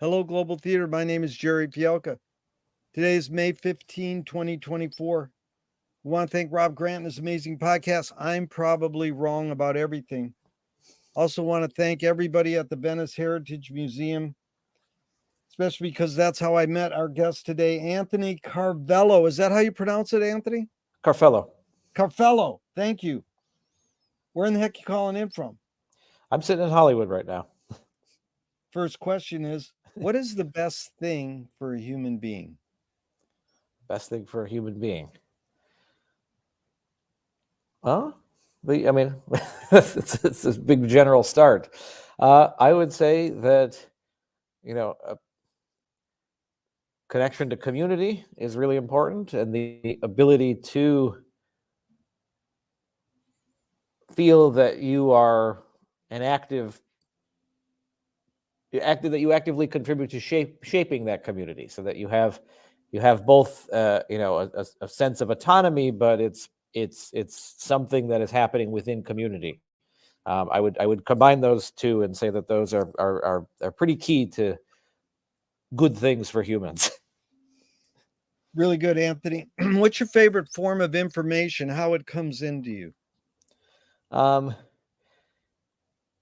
Hello, Global Theater. My name is Jerry Fielka. Today is May 15, 2024. We want to thank Rob Grant and his amazing podcast. I'm probably wrong about everything. Also, want to thank everybody at the Venice Heritage Museum, especially because that's how I met our guest today, Anthony Carfello. Is that how you pronounce it, Anthony? Carfello. Carfello. Thank you. Where in the heck are you calling in from? I'm sitting in Hollywood right now. First question is, what is the best thing for a human being? Best thing for a human being. Well, it's a big general start. I would say that, a connection to community is really important, and the ability to feel that you are an that you actively contribute to shaping that community, so that you have both a sense of autonomy, but it's something that is happening within community. I would combine those two and say that those are pretty key to good things for humans. Really good, Anthony. What's your favorite form of information? How it comes into you?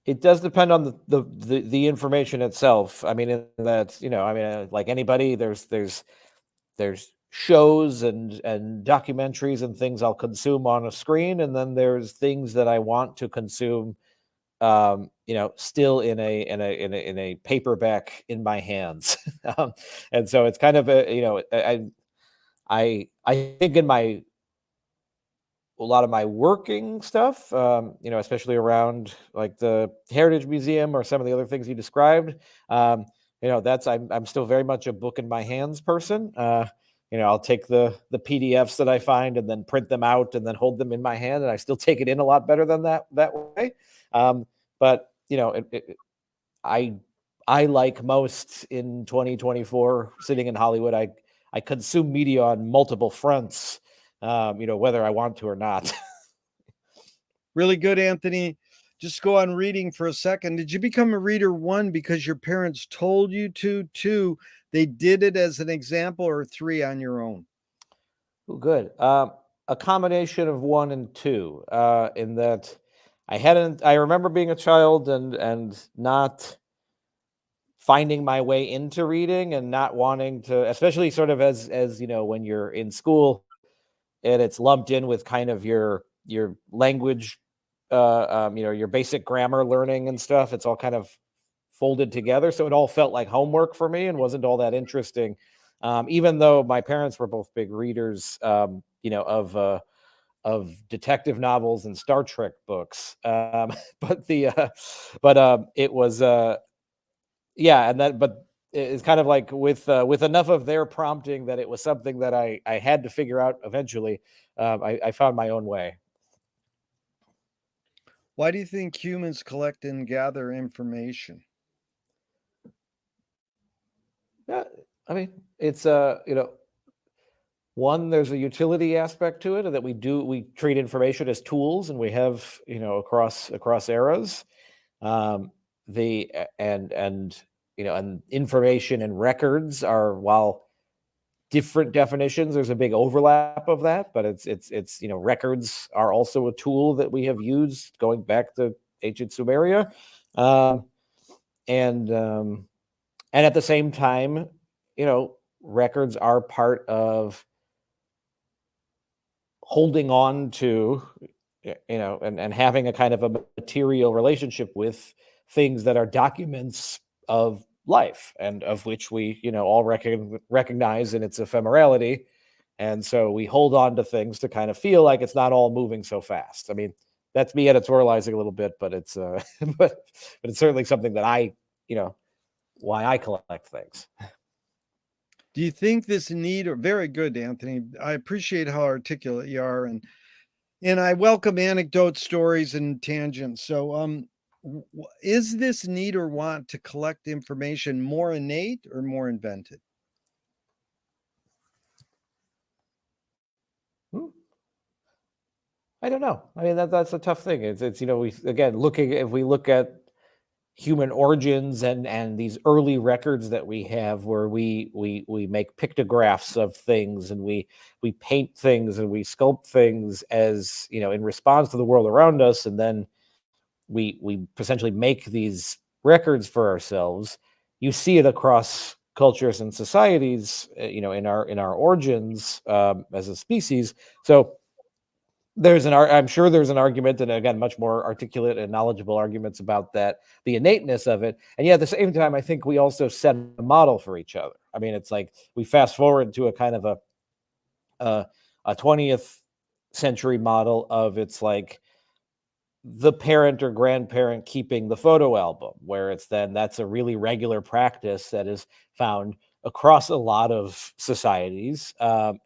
It does depend on the information itself. I mean, in that, like anybody, there's shows and documentaries and things I'll consume on a screen, and then there's things that I want to consume, still in a paperback in my hands. And so it's kind of I think in a lot of my working stuff, especially around like the Heritage Museum or some of the other things you described, that's I'm still very much a book in my hands person. I'll take the PDFs that I find and then print them out and then hold them in my hand, and I still take it in a lot better than that way. But I like most in 2024 sitting in Hollywood. I consume media on multiple fronts. Whether I want to or not. Really good, Anthony. Just go on reading for a second. Did you become a reader, one, because your parents told you to, two, they did it as an example, or three, on your own? Oh, good. A combination of one and two, in that I remember being a child and not finding my way into reading and not wanting to, especially sort of as when you're in school and it's lumped in with kind of your language, your basic grammar learning and stuff. It's all kind of folded together, so it all felt like homework for me and wasn't all that interesting. Even though my parents were both big readers, of detective novels and Star Trek books, it was but it's kind of like with enough of their prompting that it was something that I had to figure out eventually. I found my own way. Why do you think humans collect and gather information? Yeah, I mean, it's one, there's a utility aspect to it, that we treat information as tools, and we have across eras. The and information and records are, while different definitions, there's a big overlap of that, but it's records are also a tool that we have used going back to ancient Sumeria, and at the same time, records are part of holding on to, and having a kind of a material relationship with things that are documents of life, and of which we, all recognize in its ephemerality. And so we hold on to things to kind of feel like it's not all moving so fast. I mean, that's me editorializing a little bit, but it's but it's certainly something that why I collect things. Do you think this need, or very good, Anthony? I appreciate how articulate you are, and I welcome anecdotes, stories, and tangents. So, is this need or want to collect information more innate or more invented? I don't know. I mean, that's a tough thing. It's we, again, if we look at human origins and these early records that we have where we make pictographs of things, and we paint things and we sculpt things as, in response to the world around us, and then we essentially make these records for ourselves. You see it across cultures and societies, in our origins, as a species. So I'm sure there's an argument, and again, much more articulate and knowledgeable arguments about that, the innateness of it. And yet at the same time, I think we also set a model for each other. I mean, it's like we fast forward to a kind of a 20th century model of, it's like the parent or grandparent keeping the photo album, where that's a really regular practice that is found across a lot of societies. Not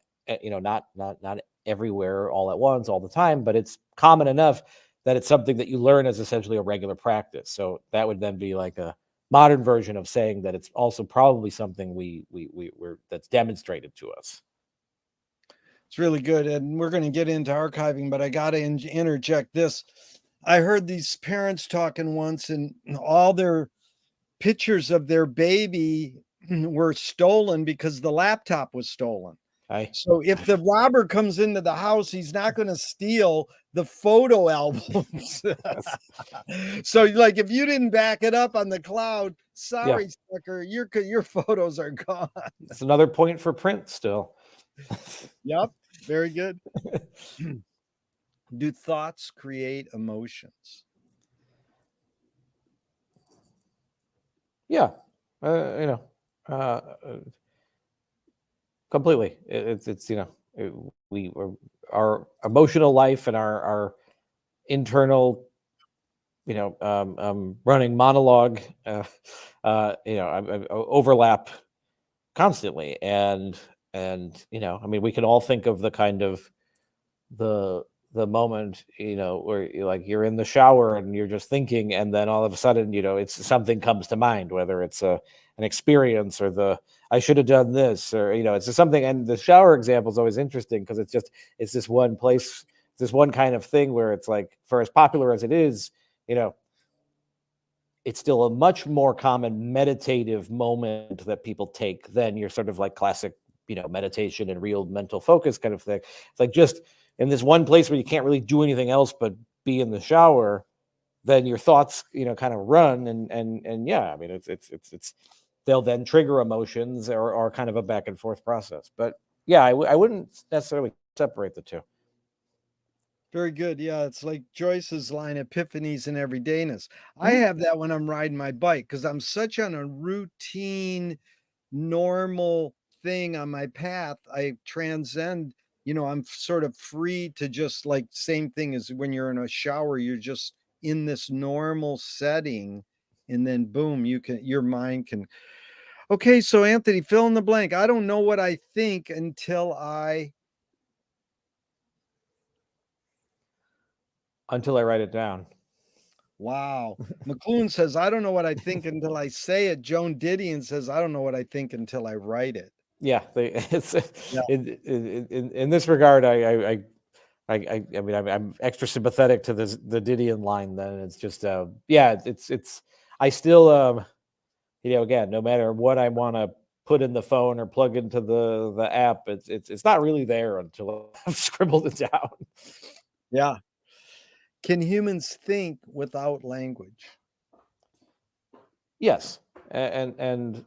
everywhere all at once all the time, but it's common enough that it's something that you learn as essentially a regular practice. So that would then be like a modern version of saying that it's also probably something we're that's demonstrated to us. It's really good. And we're going to get into archiving, but I got to interject this. I heard these parents talking once, and all their pictures of their baby were stolen because the laptop was stolen. So if the robber comes into the house, he's not going to steal the photo albums. So, like, if you didn't back it up on the cloud, sorry, sucker, your photos are gone. That's another point for print still. Yep, very good. Do thoughts create emotions? Yeah, completely. Our emotional life and our internal, running monologue, overlap constantly, and I mean, we can all think of the kind of the moment, where you're in the shower and you're just thinking, and then all of a sudden, it's something comes to mind, whether it's an experience, or I should have done this, or it's just something. And the shower example is always interesting because it's this one place, this one kind of thing where it's like, for as popular as it is, it's still a much more common meditative moment that people take than your sort of like classic, meditation and real mental focus kind of thing. It's like, just in this one place where you can't really do anything else but be in the shower, then your thoughts, kind of run, and yeah, I mean, it's they'll then trigger emotions, or kind of a back and forth process. But yeah, I wouldn't necessarily separate the two. Very good. Yeah, it's like Joyce's line, epiphanies and everydayness. I have that when I'm riding my bike because I'm such on a routine, normal thing on my path. I transcend, I'm sort of free to just, like, same thing as when you're in a shower, you're just in this normal setting, and then boom, your mind can. Okay, so Anthony, fill in the blank. I don't know what I think Until I write it down. Wow. McLuhan says, I don't know what I think until I say it. Joan Didion says, I don't know what I think until I write it. Yeah, it's Yeah. in this regard, I mean, I'm extra sympathetic to the Didion line. Then it's just, yeah, it's I still, again, no matter what I want to put in the phone or plug into the app, it's not really there until I've scribbled it down. Yeah. Can humans think without language? Yes, and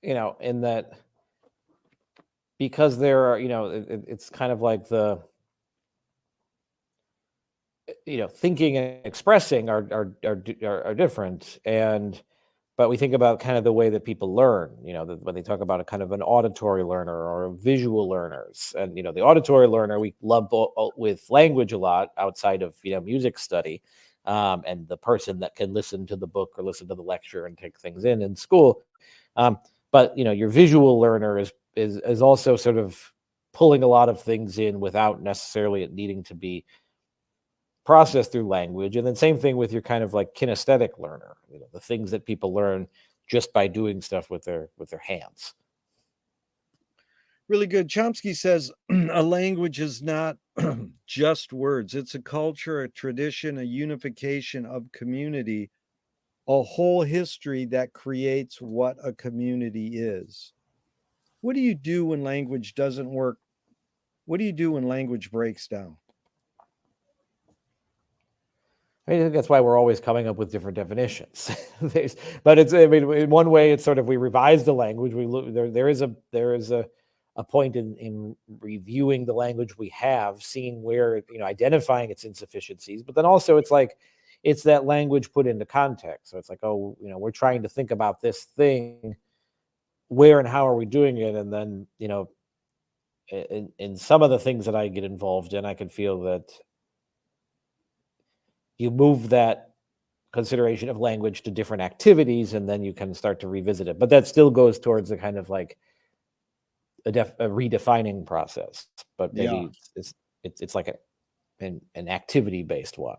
in that, because there are, it's kind of like thinking and expressing are different, but we think about kind of the way that people learn, when they talk about a kind of an auditory learner or visual learners. And, the auditory learner, we lump with language a lot outside of, music study, and the person that can listen to the book or listen to the lecture and take things in school. But, your visual learner is also sort of pulling a lot of things in without necessarily it needing to be processed through language. And then same thing with your kind of like kinesthetic learner, the things that people learn just by doing stuff with their hands. Really good. Chomsky says a language is not just words. It's a culture, a tradition, a unification of community a whole history that creates what a community is. What do you do when language doesn't work? What do you do when language breaks down? I mean, I think that's why we're always coming up with different definitions. But it's, I mean, in one way, it's sort of we revise the language. We look there. There is a point in reviewing the language we have, seeing where, identifying its insufficiencies. But then also, it's like it's that language put into context. So it's like, oh, we're trying to think about this thing. Where and how are we doing it? And then, in some of the things that I get involved in, I can feel that you move that consideration of language to different activities, and then you can start to revisit it. But that still goes towards a kind of like a redefining process. But Yeah, maybe it's like an activity based one.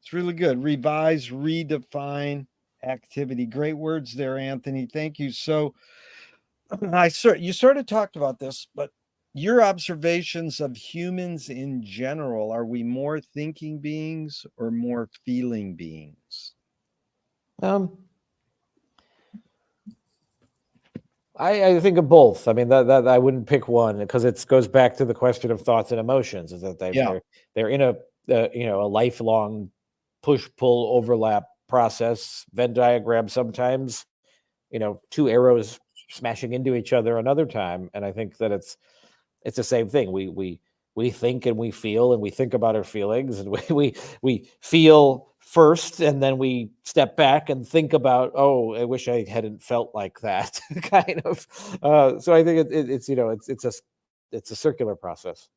it's really good. Revise, redefine, activity. Great words there, Anthony. Thank you. So, you sort of talked about this, but your observations of humans in general, are we more thinking beings or more feeling beings? Um, I think of both. I mean, that I wouldn't pick one, because it goes back to the question of thoughts and emotions. Is that Yeah. they're in a lifelong push pull overlap process, Venn diagram sometimes, two arrows smashing into each other another time. And I think that it's the same thing. We think and we feel, and we think about our feelings, and we feel first, and then we step back and think about, oh, I wish I hadn't felt like that, kind of. So I think it's a circular process.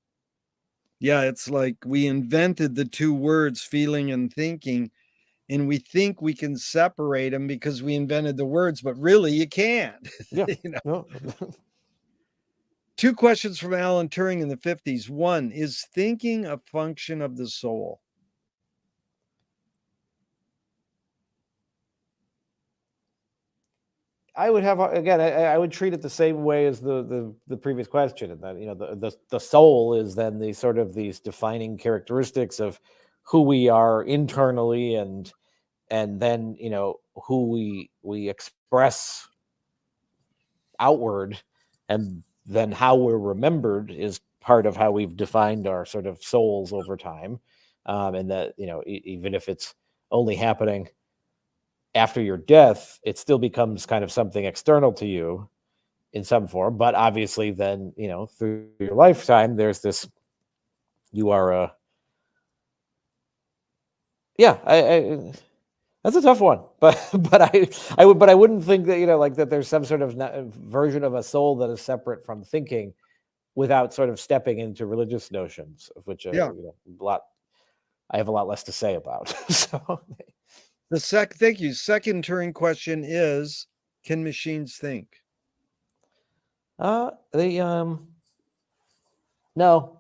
Yeah, it's like we invented the two words feeling and thinking, and we think we can separate them because we invented the words, but really you can't. Yeah. you know. No. Two questions from Alan Turing in the 50s. One, is thinking a function of the soul? I would have, again. I would treat it the same way as the previous question, and that the soul is then the sort of these defining characteristics of who we are internally, and then who we express outward, and then how we're remembered is part of how we've defined our sort of souls over time. And that, even if it's only happening after your death, it still becomes kind of something external to you in some form. But obviously then, through your lifetime, there's this, you are a, yeah, that's a tough one. But I wouldn't think that, like that there's some sort of version of a soul that is separate from thinking, without sort of stepping into religious notions, of which Yeah. I have a lot less to say about. So Thank you. Second Turing question is, can machines think? they no,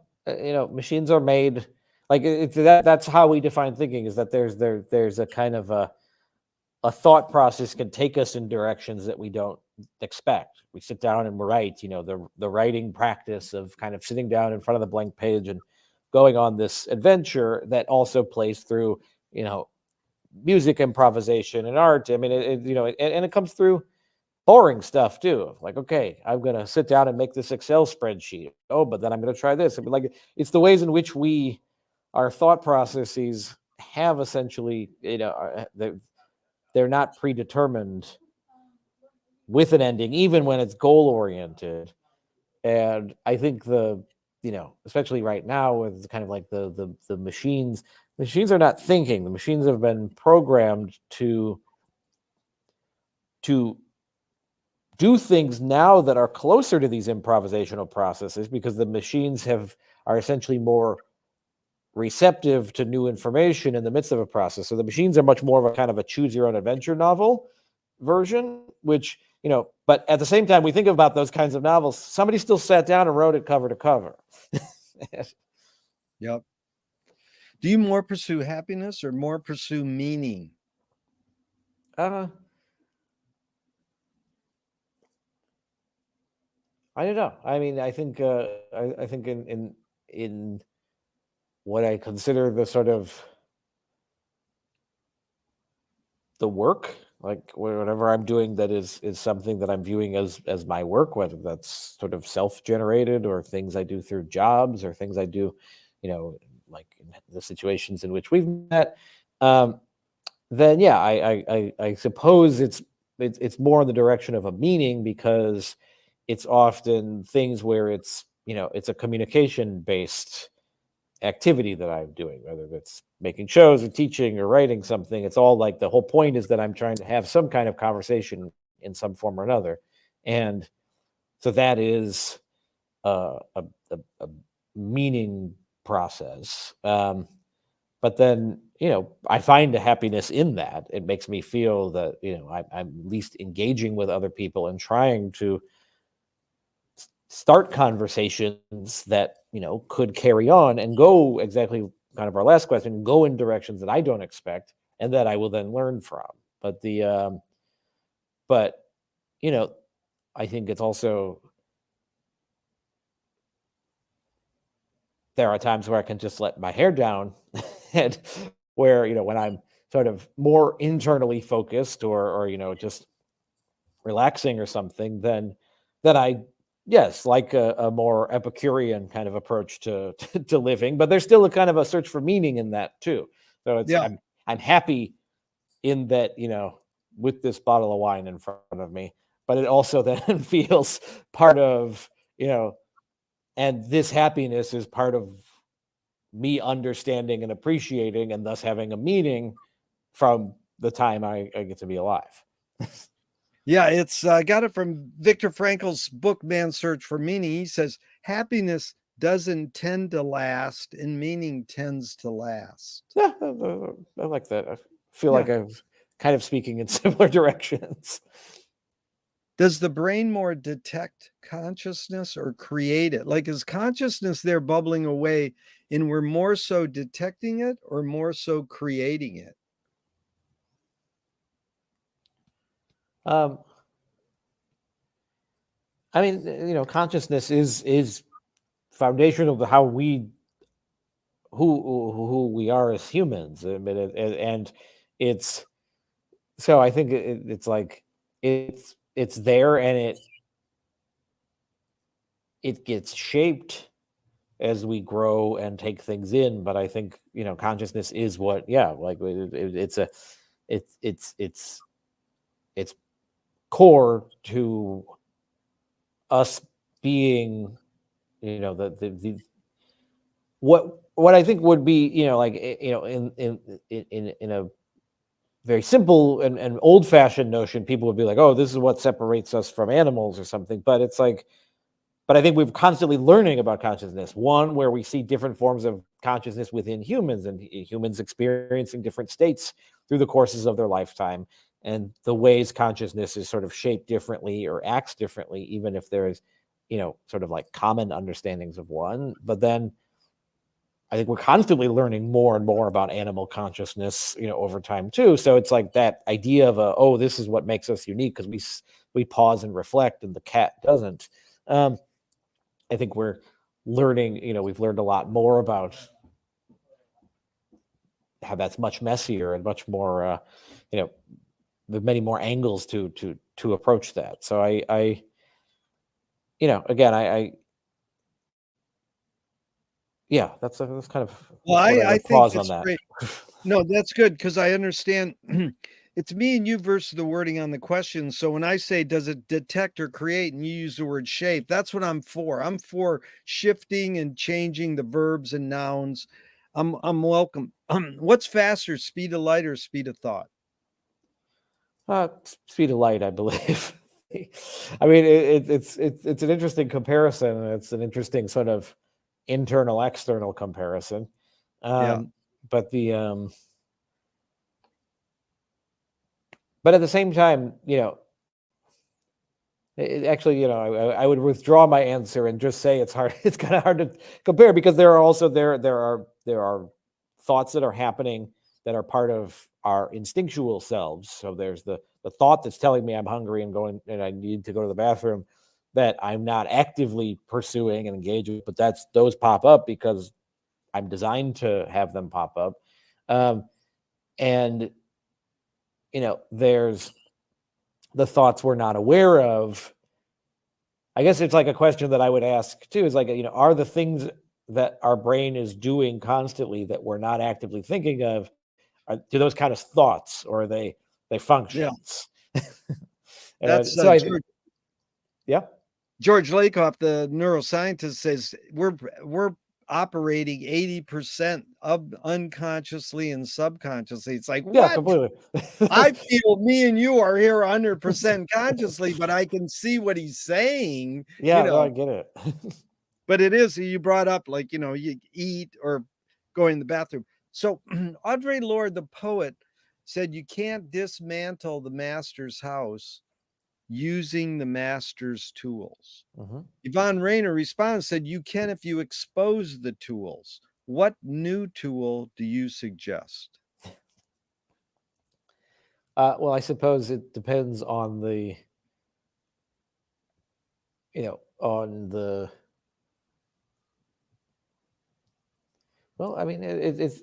machines are made like that's how we define thinking, is that there's a kind of a thought process can take us in directions that we don't expect. We sit down and write, the writing practice of kind of sitting down in front of the blank page and going on this adventure that also plays through, music improvisation and art. I mean, and it comes through boring stuff too. Like, okay, I'm going to sit down and make this Excel spreadsheet. Oh, but then I'm going to try this. I mean, like, it's the ways in which our thought processes have essentially, they're not predetermined with an ending, even when it's goal oriented. And I think especially right now, with kind of like the machines are not thinking. The machines have been programmed to do things now that are closer to these improvisational processes, because the machines are essentially more receptive to new information in the midst of a process. So the machines are much more of a kind of a choose your own adventure novel version, which, but at the same time, we think about those kinds of novels, somebody still sat down and wrote it cover to cover. Yep. Do you more pursue happiness or more pursue meaning? I don't know. I mean, I think I think in what I consider the sort of the work, like whatever I'm doing that is something that I'm viewing as my work, whether that's sort of self-generated or things I do through jobs or things I do, like in the situations in which we've met, then yeah, I suppose it's more in the direction of a meaning, because it's often things where it's a communication based activity that I'm doing, whether that's making shows or teaching or writing something. It's all like the whole point is that I'm trying to have some kind of conversation in some form or another. And so that is a meaning process. But then, I find a happiness in that. It makes me feel that, I'm at least engaging with other people and trying to start conversations that could carry on and go exactly kind of our last question, go in directions that I don't expect and that I will then learn from. But you know I think it's also, there are times where I can just let my hair down and where when I'm sort of more internally focused, or just relaxing or something, then I, yes, like a more Epicurean kind of approach to to living, but there's still a kind of a search for meaning in that too. So Yeah. I'm happy in that, with this bottle of wine in front of me, but it also then feels part of, and this happiness is part of me understanding and appreciating and thus having a meaning from the time I get to be alive. Yeah, it's I got it from Viktor Frankl's book Man's Search for Meaning. He says happiness doesn't tend to last and meaning tends to last. Yeah, I like that. I feel Yeah. like I'm kind of speaking in similar directions. Does the brain more detect consciousness or create it? Like, is consciousness there bubbling away and we're more so detecting it or more so creating it? Um, I mean, consciousness is foundational to how we who we are as humans. I mean, and it's so I think it's like it's there, and it gets shaped as we grow and take things in. But I think consciousness is what, yeah, like it's it's core to us being, the what I think would be, like, in a very simple and old fashioned notion, people would be like, oh, this is what separates us from animals or something. But it's like, but I think we're constantly learning about consciousness. One, where we see different forms of consciousness within humans, and humans experiencing different states through the courses of their lifetime, and the ways consciousness is sort of shaped differently or acts differently, even if there is, sort of like common understandings of one. But then I think we're constantly learning more and more about animal consciousness, over time too. So it's like that idea of oh, this is what makes us unique because we pause and reflect, and the cat doesn't. Um, I think we're learning, we've learned a lot more about how that's much messier and much more, you know, with many more angles to approach that. So again, yeah, that's kind of Well, what I I would think pause on it's that. great. No, that's good because I understand it's me and you versus the wording on the question. So when I say, does it detect or create, and you use the word shape, that's what I'm for. I'm for shifting and changing the verbs and nouns. I'm welcome. What's faster, speed of light or speed of thought? Speed of light, I believe. I mean, it's an interesting comparison, and it's an interesting sort of internal external comparison. Yeah. But but at the same time, actually, I would withdraw my answer and just say it's hard. It's kind of hard to compare, because there are also there are thoughts that are happening that are part of our instinctual selves. So there's the thought that's telling me I'm hungry and going and I need to go to the bathroom, that I'm not actively pursuing and engaging, but those pop up because I'm designed to have them pop up, and there's the thoughts we're not aware of. I guess it's like a question that I would ask too, is like, are the things that our brain is doing constantly that we're not actively thinking of, do those kind of thoughts, or are they Yeah, functions? that's So I think, yeah. George Lakoff, the neuroscientist, says we're operating 80% of unconsciously and subconsciously. It's like, Yeah, what? completely. I feel me and you are here 100% consciously, but I can see what he's saying, Yeah, no, I get it. but it is, you brought up, like, you eat or go in the bathroom. So Audre Lorde, the poet, said you can't dismantle the master's house using the master's tools. Mhm. Yvonne Rainer responds, said, you can if you expose the tools. What new tool do you suggest? Well, I suppose it depends on on the. Well, I mean, it's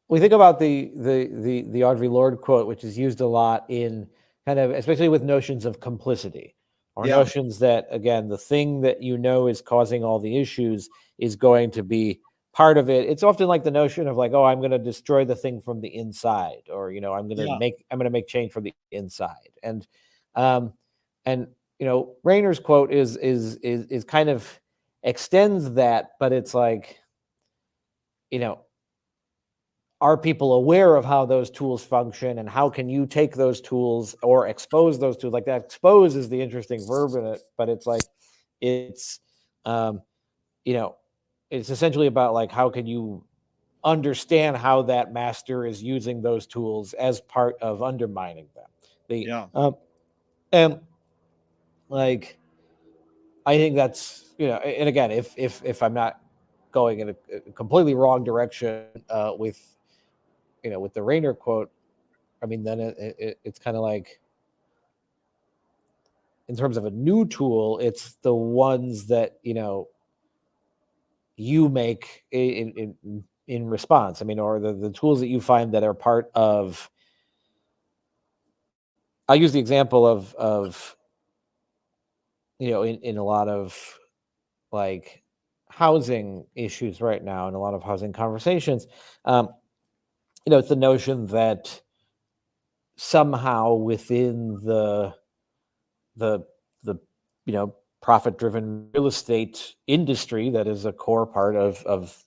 we think about the Audre Lorde quote, which is used a lot in kind of, especially with notions of complicity, or Yeah, notions that, again, the thing that is causing all the issues is going to be part of it. It's often like the notion of, like, oh, I'm going to destroy the thing from the inside, or yeah, I'm going to make change from the inside. Um and Rainer's quote is kind of extends that, but it's like, you know are people aware of how those tools function, and how can you take those tools or expose those tools? Like, that expose is the interesting verb in it, but it's like, it's um you know it's essentially about, like, how can you understand how that master is using those tools as part of undermining them. The yeah, and like, I think that's, and again, if I'm not going in a completely wrong direction with with the Rainer quote, I mean, then it's kind of like, in terms of a new tool, it's the ones that you make in response. I mean, or the tools that you find that are part of. I'll use the example of in a lot of, like, housing issues right now, and a lot of housing conversations. Um, it's the notion that somehow within the the profit driven real estate industry that is a core part of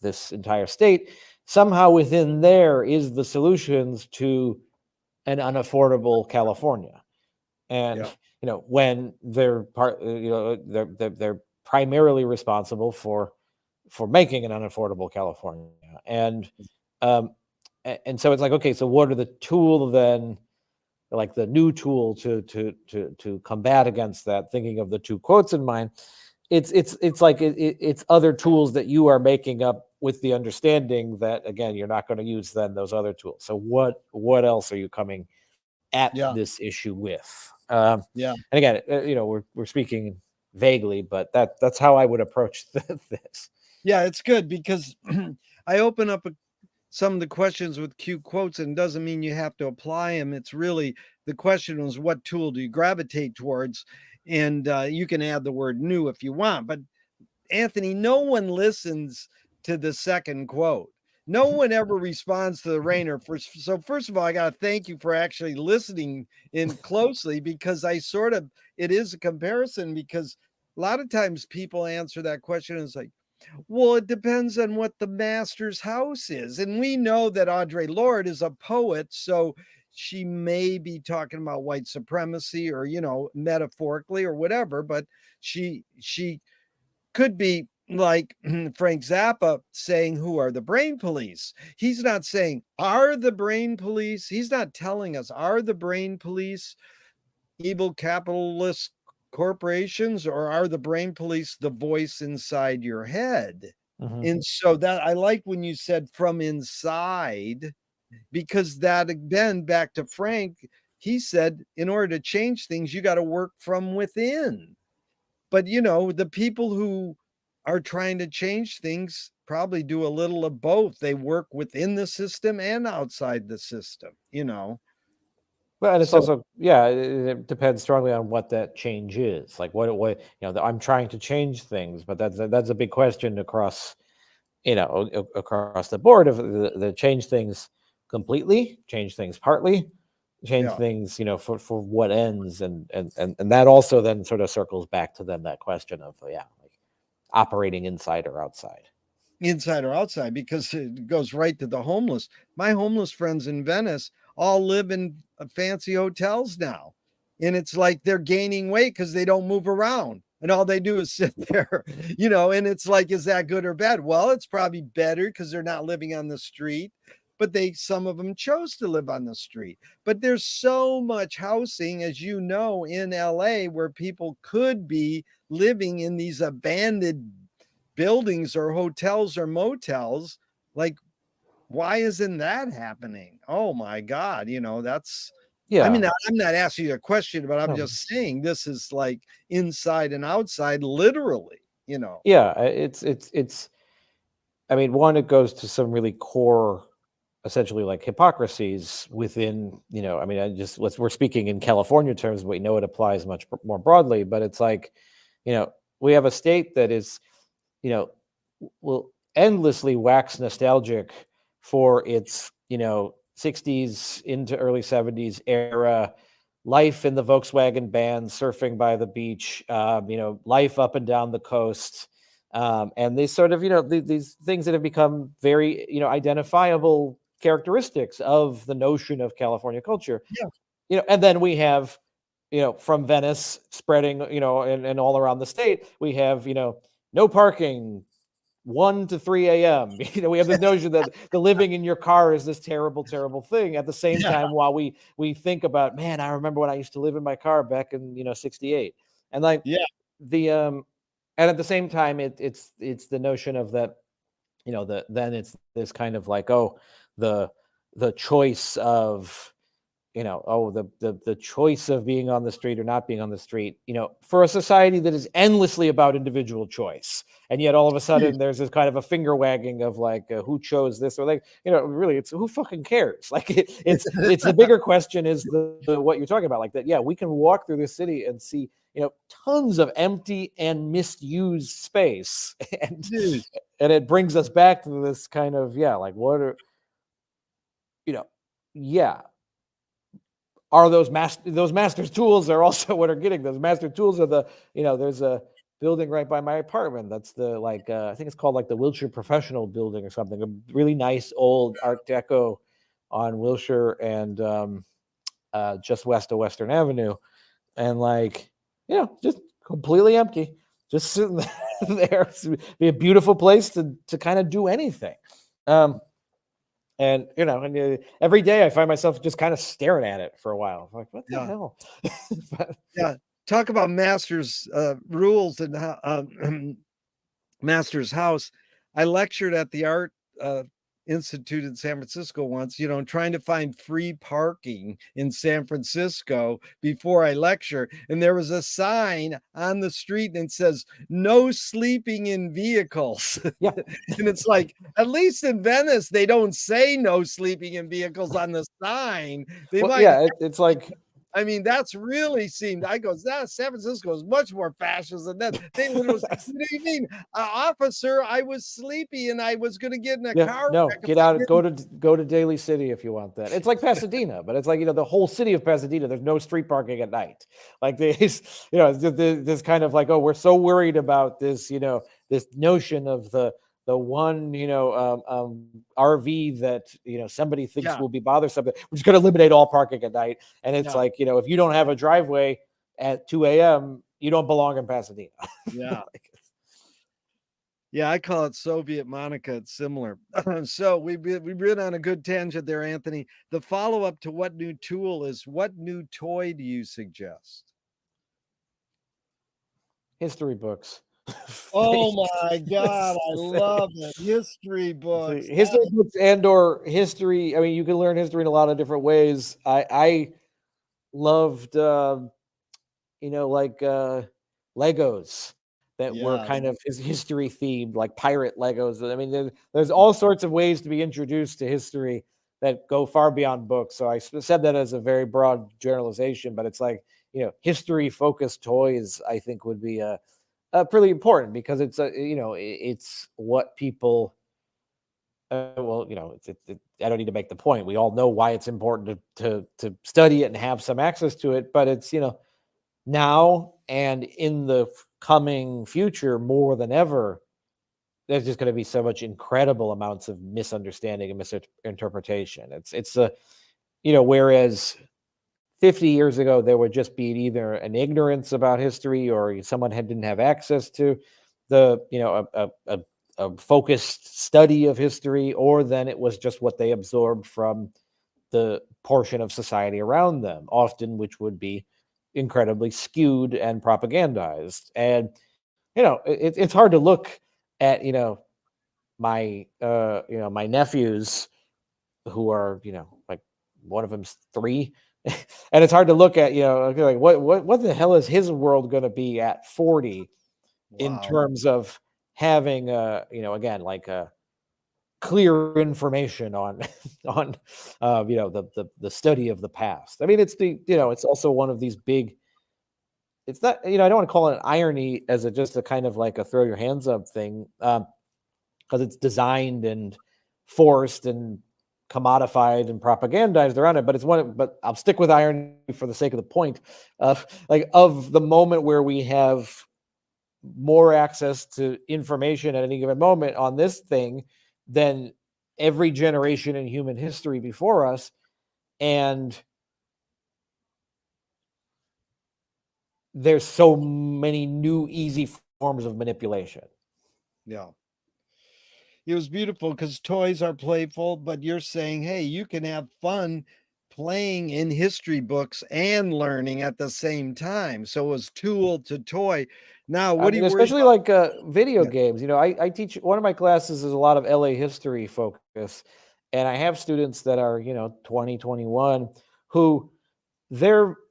this entire state, somehow within there is the solutions to an unaffordable California. And yeah, when they're part, they're primarily responsible for making an unaffordable California. And um and so it's like, okay, so what are the tool then, like the new tool to combat against that, thinking of the two quotes in mind. It's like, it's other tools that you are making up, with the understanding that, again, you're not going to use then those other tools. So what else are you coming at yeah, this issue with? yeah. And again, we're speaking vaguely, but that's how I would approach this. Yeah, it's good because I open up some of the questions with cute quotes, and it doesn't mean you have to apply them. It's really, the question was, what tool do you gravitate towards? And you can add the word new if you want. But Anthony, no one listens to the second quote. No one ever responds to the Rainer. So first of all, I got to thank you for actually listening in closely, because it is a comparison, because a lot of times people answer that question and it's like, well, it depends on what the master's house is. And we know that Audre Lorde is a poet, so she may be talking about white supremacy, or, metaphorically or whatever, but she could be like Frank Zappa saying, who are the brain police? He's not saying, are the brain police? He's not telling us, are the brain police evil capitalist corporations, or are the brain police the voice inside your head? Mhm. And so that, I like when you said from inside, because that, again, back to Frank, he said, in order to change things, you got to work from within. But the people who are trying to change things probably do a little of both. They work within the system and outside the system, you know. Well, and it's So also, yeah, it depends strongly on what that change is. Like what I'm trying to change things, but that's a big question across, across the board of the change things completely, change things partly, change yeah, things, for what ends, and that also then sort of circles back to then that question of, yeah, like operating inside or outside. inside or outside, because it goes right to the homeless. My homeless friends in Venice all live in fancy hotels now. And it's like they're gaining weight because they don't move around and all they do is sit there, and it's like, is that good or bad? Well, it's probably better because they're not living on the street, but some of them chose to live on the street. But there's so much housing, as you know, in LA where people could be living in these abandoned buildings or hotels or motels. Like, why isn't that happening? Oh my God. I Yeah. mean, I'm not asking you a question, but I'm No. just saying this is like inside and outside, literally. Yeah. It's. I mean, one, it goes to some really core, essentially like hypocrisies within. I mean, we're speaking in California terms, but we know it applies much more broadly. But it's like, we have a state that is, you know, will endlessly wax nostalgic for its, 60s into early 70s era life in the Volkswagen band, surfing by the beach, life up and down the coast. And these sort of, these things that have become very, identifiable characteristics of the notion of California culture. Yeah. And then we have, from Venice spreading, and all around the state, we have, no parking, 1 to 3 a.m. We have this notion that the living in your car is this terrible, terrible thing. At the same Yeah. time, while we think about, man, I remember when I used to live in my car back in 68, and like Yeah. the and at the same time, it's the notion of that, then it's this kind of like, oh, the choice of, oh, the choice of being on the street or not being on the street, for a society that is endlessly about individual choice. And yet all of a sudden there's this kind of a finger wagging of like, who chose this, or like, really, it's who fucking cares? Like it's the bigger question is the what you're talking about, like that. Yeah, we can walk through this city and see, tons of empty and misused space. and Dude. and it brings us back to this kind of, yeah, like what are, yeah, are those master's tools are also what are getting those master tools are the, there's a building right by my apartment that's the, like, I think it's called like the Wilshire Professional Building or something, a really nice old art deco on Wilshire and just west of Western Avenue, and like, just completely empty, just sitting there. It's be a beautiful place to kind of do anything. And every day I find myself just kind of staring at it for a while. I'm like, what the Yeah. hell? Yeah. Talk about master's rules and how master's house. I lectured at the Art Institute in San Francisco once, trying to find free parking in San Francisco before I lecture. And there was a sign on the street and it says, no sleeping in vehicles. Yeah. And it's like, at least in Venice, they don't say no sleeping in vehicles on the sign. They Well, might. yeah, it's like, I mean, that's really seemed. I goes, that San Francisco is much more fascist than that. They literally said, what do you mean, officer? I was sleepy and I was going to get in a yeah, car no, wreck if get I out, didn't. go to Daly City if you want that. It's like Pasadena, but it's like, the whole city of Pasadena, there's no street parking at night. Like this, this kind of like, oh, we're so worried about this, this notion of the one, RV that, somebody thinks Yeah, will be bothersome. We're just going to eliminate all parking at night. And it's yeah, like, if you don't have a driveway at 2 a.m., you don't belong in Pasadena. yeah. Like, Yeah, I call it Soviet Monica. It's similar. So we've been on a good tangent there, Anthony. The follow up to what new tool is what new toy do you suggest? history books. Oh my God, I love it. History books. History books and or history. I mean, you can learn history in a lot of different ways. I loved, like Legos that were Yeah. kind of history themed, like pirate Legos. I mean, there's all sorts of ways to be introduced to history that go far beyond books. So I said that as a very broad generalization, but it's like, history focused toys, I think, would be pretty important, because it's it's what people. Well, I don't need to make the point. We all know why it's important to study it and have some access to it. But it's now and in the coming future more than ever, there's just going to be so much incredible amounts of misunderstanding and misinterpretation. It's a whereas 50 years ago there would just be either an ignorance about history, or someone didn't have access to the a focused study of history, or then it was just what they absorbed from the portion of society around them, often which would be incredibly skewed and propagandized. And it's hard to look at my nephews, who are like, one of them's 3, and it's hard to look at okay, like what the hell is his world going to be at 40, in Wow. terms of having again, like clear information on on the study of the past. I mean, it's also one of these big. It's not, I don't want to call it an irony, as just a kind of like a throw your hands up thing, because it's designed and forced and commodified and propagandized around it. But but I'll stick with irony for the sake of the point of the moment where we have more access to information at any given moment on this thing than every generation in human history before us. And there's so many new easy forms of manipulation. Yeah. It was beautiful because toys are playful, but you're saying, hey, you can have fun playing in history books and learning at the same time. So it was tool to toy. Now, I what do mean, you worry especially about? like video Yeah. games. I teach, one of my classes is a lot of LA history focus. And I have students that are, 20, 21, who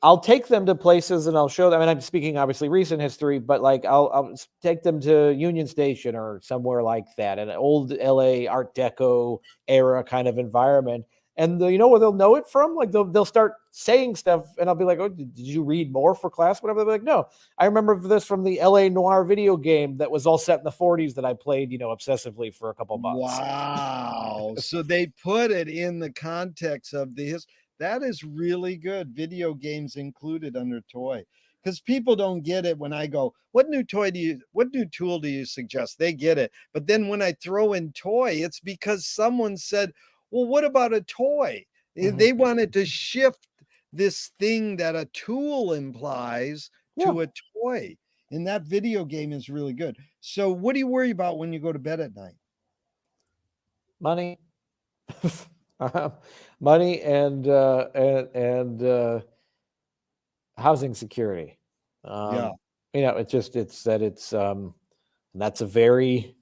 I'll take them to places and I'll show them. And I'm speaking obviously recent history, but like I'll take them to Union Station or somewhere like that, an old LA Art Deco era kind of environment. And where they'll know it from? Like they'll start saying stuff, and I'll be like, "Oh, did you read more for class?" Whatever. They're like, "No, I remember this from the LA Noir video game that was all set in the '40s that I played, obsessively for a couple months." Wow. So they put it in the context of the history. That is really good. Video games included under toy. Because people don't get it when I go, what new tool do you suggest? They get it. But then when I throw in toy, it's because someone said, well, what about a toy? Mhm. They wanted to shift this thing that a tool implies Yeah, to a toy. And that video game is really good. So what do you worry about when you go to bed at night? money. Um, Money and housing security. Yeah. It's that and that's a very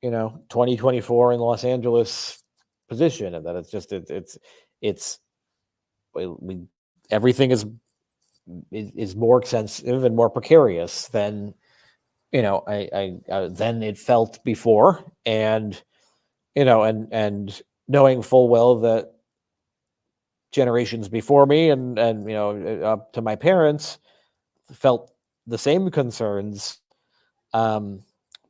2024 in Los Angeles position, and that it's we everything is more expensive and more precarious than than it felt before. And and knowing full well that generations before me and up to my parents felt the same concerns. um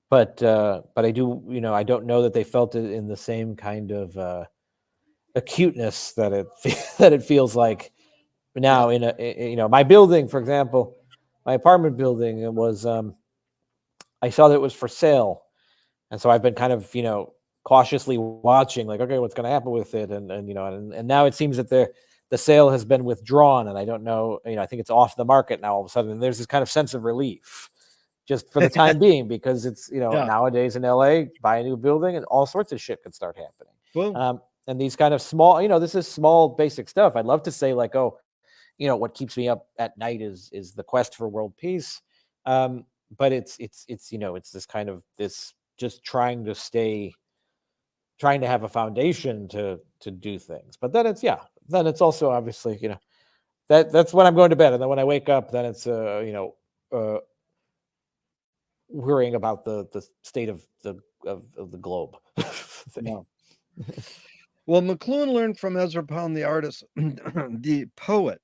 but I do, I don't know that they felt it in the same kind of acuteness that that it feels like Yeah. now. My building, for example, my apartment building, it was I saw that it was for sale. And so I've been kind of, cautiously watching, like, okay, what's going to happen with it? And now it seems that the sale has been withdrawn, and I don't know, I think it's off the market now all of a sudden. And there's this kind of sense of relief just for the time being, because it's, Yeah. nowadays in LA, buy a new building and all sorts of shit can start happening. Boom. And these kind of small, this is small basic stuff. I'd love to say like, oh, what keeps me up at night is the quest for world peace. But it's this kind of this just trying to have a foundation to do things. But then then it's also obviously, that's when I'm going to bed. And then when I wake up, then it's uh worrying about the state of the globe. No. Well, McLuhan learned from Ezra Pound, the artist, the poet,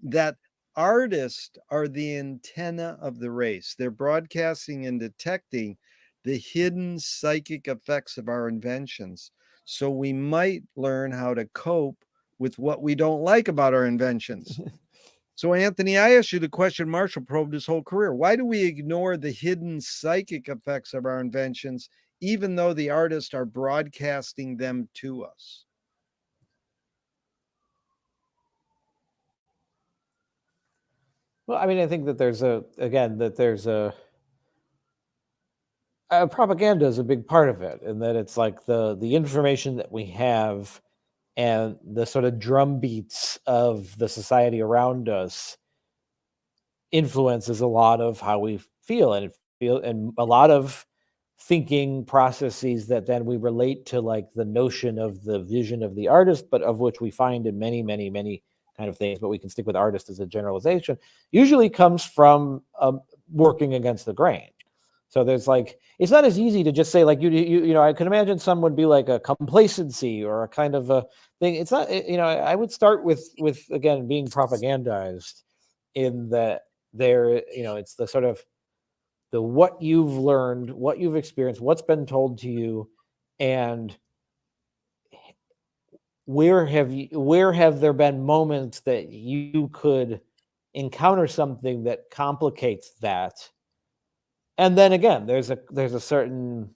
that artists are the antenna of the race. They're broadcasting and detecting the hidden psychic effects of our inventions. So we might learn how to cope with what we don't like about our inventions. So, Anthony, I asked you the question Marshall probed his whole career. Why do we ignore the hidden psychic effects of our inventions, even though the artists are broadcasting them to us? Well, I mean, I think that there's propaganda is a big part of it, and that it's like the information that we have and the sort of drum beats of the society around us influences a lot of how we feel and a lot of thinking processes that then we relate to, like the notion of the vision of the artist, but of which we find in many kind of things, but we can stick with artist as a generalization, usually comes from working against the grain. So there's like, it's not as easy to just say like, you know, I can imagine some would be like a complacency or a kind of a thing. It's not, you know, I would start with again, being propagandized in that there, you know, it's the sort of the, what you've learned, what you've experienced, what's been told to you, and where have there been moments that you could encounter something that complicates that. And then again, there's a certain,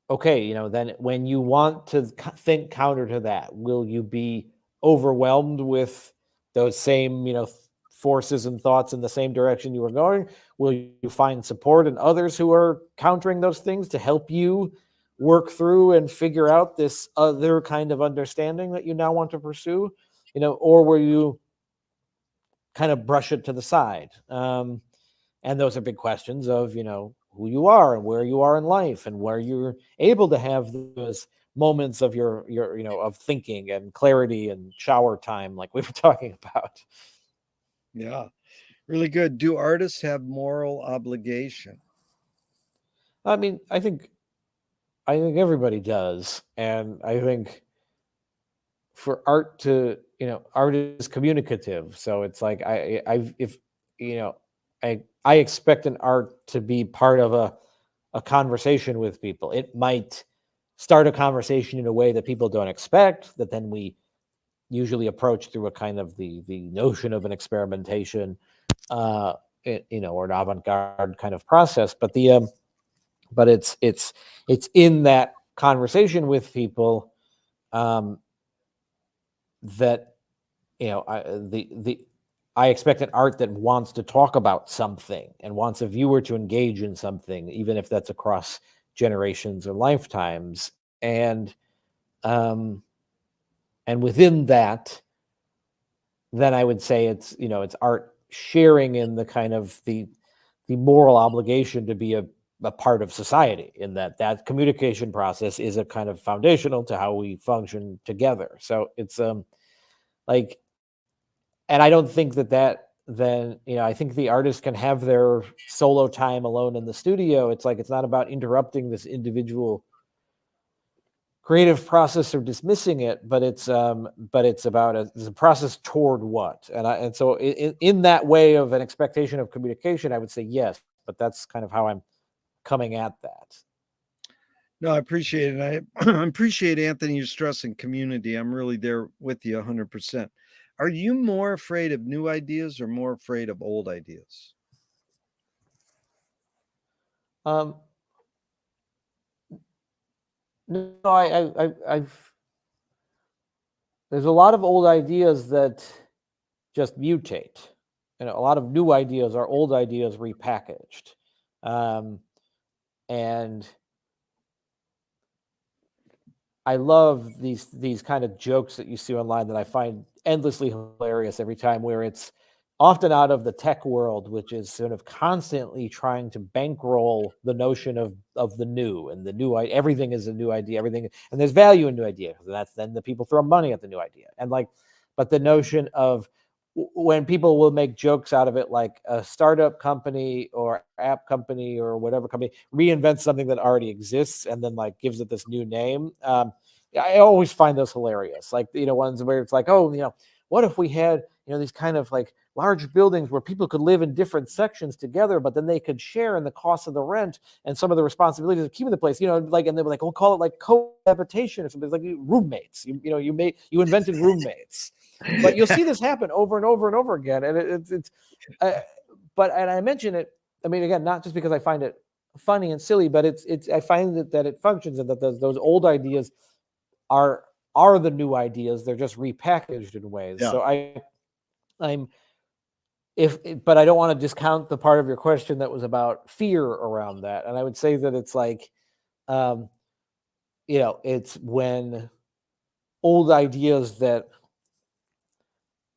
okay, you know, then when you want to think counter to that, will you be overwhelmed with those same, you know, forces and thoughts in the same direction you were going? Will you find support in others who are countering those things to help you work through and figure out this other kind of understanding that you now want to pursue? You know, or will you kind of brush it to the side? And those are big questions of, you know, who you are and where you are in life and where you're able to have those moments of your you know, of thinking and clarity and shower time, like we were talking about. Yeah, really good. Do artists have moral obligation? I mean, I think everybody does, and I think for art to, you know, art is communicative, so it's like I if you know, I expect an art to be part of a conversation with people. It might start a conversation in a way that people don't expect, that then we usually approach through a kind of the notion of an experimentation, you know, or an avant-garde kind of process. But but it's in that conversation with people, um, that, you know, I expect an art that wants to talk about something and wants a viewer to engage in something, even if that's across generations or lifetimes. Um, and within that, then I would say it's, you know, it's art sharing in the kind of the moral obligation to be a part of society, in that that communication process is a kind of foundational to how we function together. So it's like, and I don't think that then, you know, I think the artist can have their solo time alone in the studio. It's like, it's not about interrupting this individual creative process or dismissing it, but it's about it's a process toward what. And so in that way of an expectation of communication, I would say yes, but that's kind of how I'm coming at that. No, I appreciate it. I appreciate, Anthony, you stressing community. I'm really there with you 100%. Are you more afraid of new ideas or more afraid of old ideas? um no, I've there's a lot of old ideas that just mutate, and a lot of new ideas are old ideas repackaged. um and I love these kind of jokes that you see online that I find endlessly hilarious every time, where it's often out of the tech world, which is sort of constantly trying to bankroll the notion of the new, and the new, everything is a new idea, everything, and there's value in new ideas. That's then the people throw money at the new idea, and like, but the notion of when people will make jokes out of it, like a startup company or app company or whatever company reinvents something that already exists and then like gives it this new name. I always find those hilarious. Like, ones where it's like, oh, what if we had, these kind of like large buildings where people could live in different sections together, but then they could share in the cost of the rent and some of the responsibilities of keeping the place, like, and they were like, we'll call it like cohabitation or something. It's like roommates. You invented roommates. But you'll see this happen over and over and over again, and and I mention it. I mean, again, not just because I find it funny and silly, but I find that it functions, and that those old ideas are the new ideas. They're just repackaged in ways. Yeah. So but I don't want to discount the part of your question that was about fear around that, and I would say that it's like, it's when old ideas that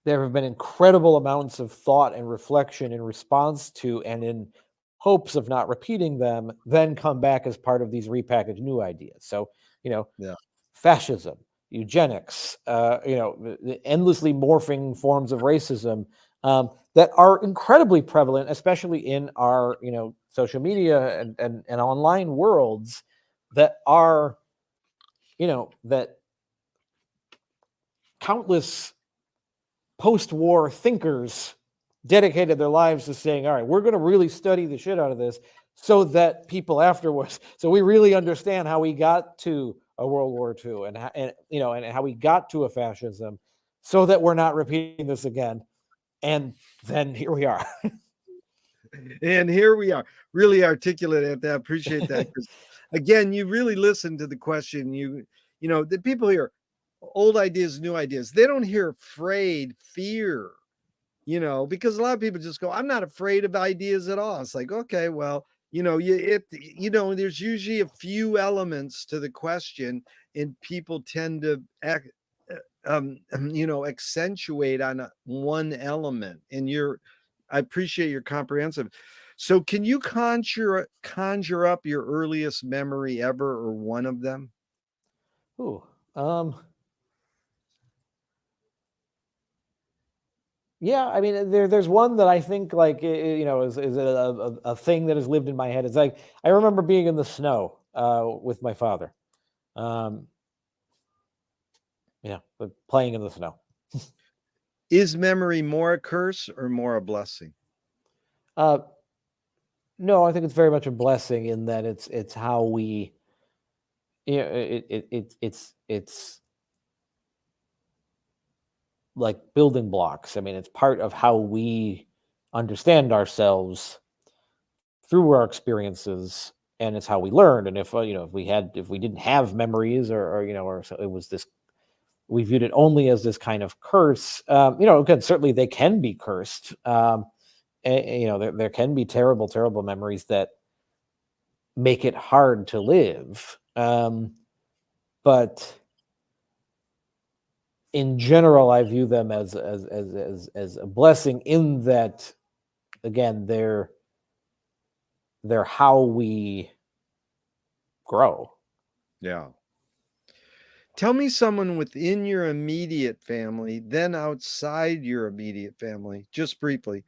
there have been incredible amounts of thought and reflection in response to, and in hopes of not repeating them, then come back as part of these repackaged new ideas. So, Yeah. fascism, eugenics, the endlessly morphing forms of racism that are incredibly prevalent, especially in our, social media and online worlds that are, that countless post-war thinkers dedicated their lives to saying, all right, we're going to really study the shit out of this so that people afterwards, so we really understand how we got to a World War II and how we got to a fascism, so that we're not repeating this again. And then here we are. And here we are, really articulate at that. Appreciate that, because again, you really listen to the question. The people hear old ideas, new ideas. They don't hear afraid, fear, because a lot of people just go, I'm not afraid of ideas at all. It's like, okay, well, there's usually a few elements to the question, and people tend to accentuate on one element. And I appreciate your comprehensive. So can you conjure up your earliest memory ever, or one of them? Ooh, yeah, I mean, there's one that I think like, is a thing that has lived in my head. It's like, I remember being in the snow with my father. Um, but playing in the snow. Is memory more a curse or more a blessing? Uh, no, I think it's very much a blessing in that it's how we, it's like building blocks. I mean, it's part of how we understand ourselves through our experiences, and it's how we learn. And if we didn't have memories, or so it was this, we viewed it only as this kind of curse. Again, certainly they can be cursed. There can be terrible, terrible memories that make it hard to live. But in general, I view them as a blessing, in that, again, they're how we grow. Yeah. Tell me someone within your immediate family, then outside your immediate family, just briefly,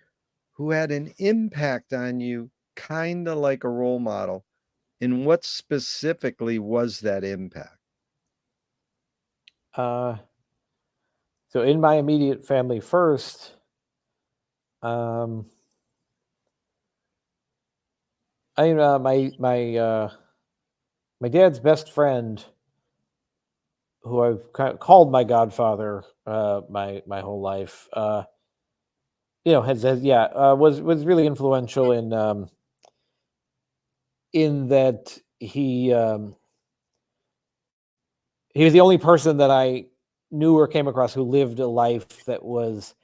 who had an impact on you, kind of like a role model. And what specifically was that impact? Uh, so in my immediate family first, my dad's best friend, who I've kind of called my godfather my whole life, was really influential in that he was the only person that I knew or came across who lived a life that was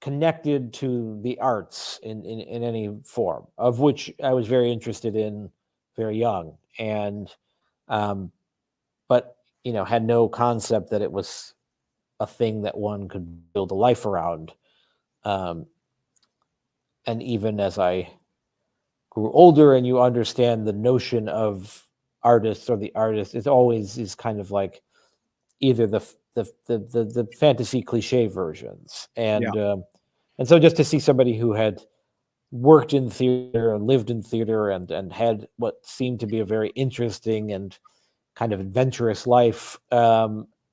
connected to the arts in any form, of which I was very interested in very young, and but had no concept that it was a thing that one could build a life around. And even as I grew older, and you understand the notion of artists or the artist, it always is kind of like either the fantasy cliche versions, Yeah. and so just to see somebody who had worked in theater and lived in theater and had what seemed to be a very interesting and kind of adventurous life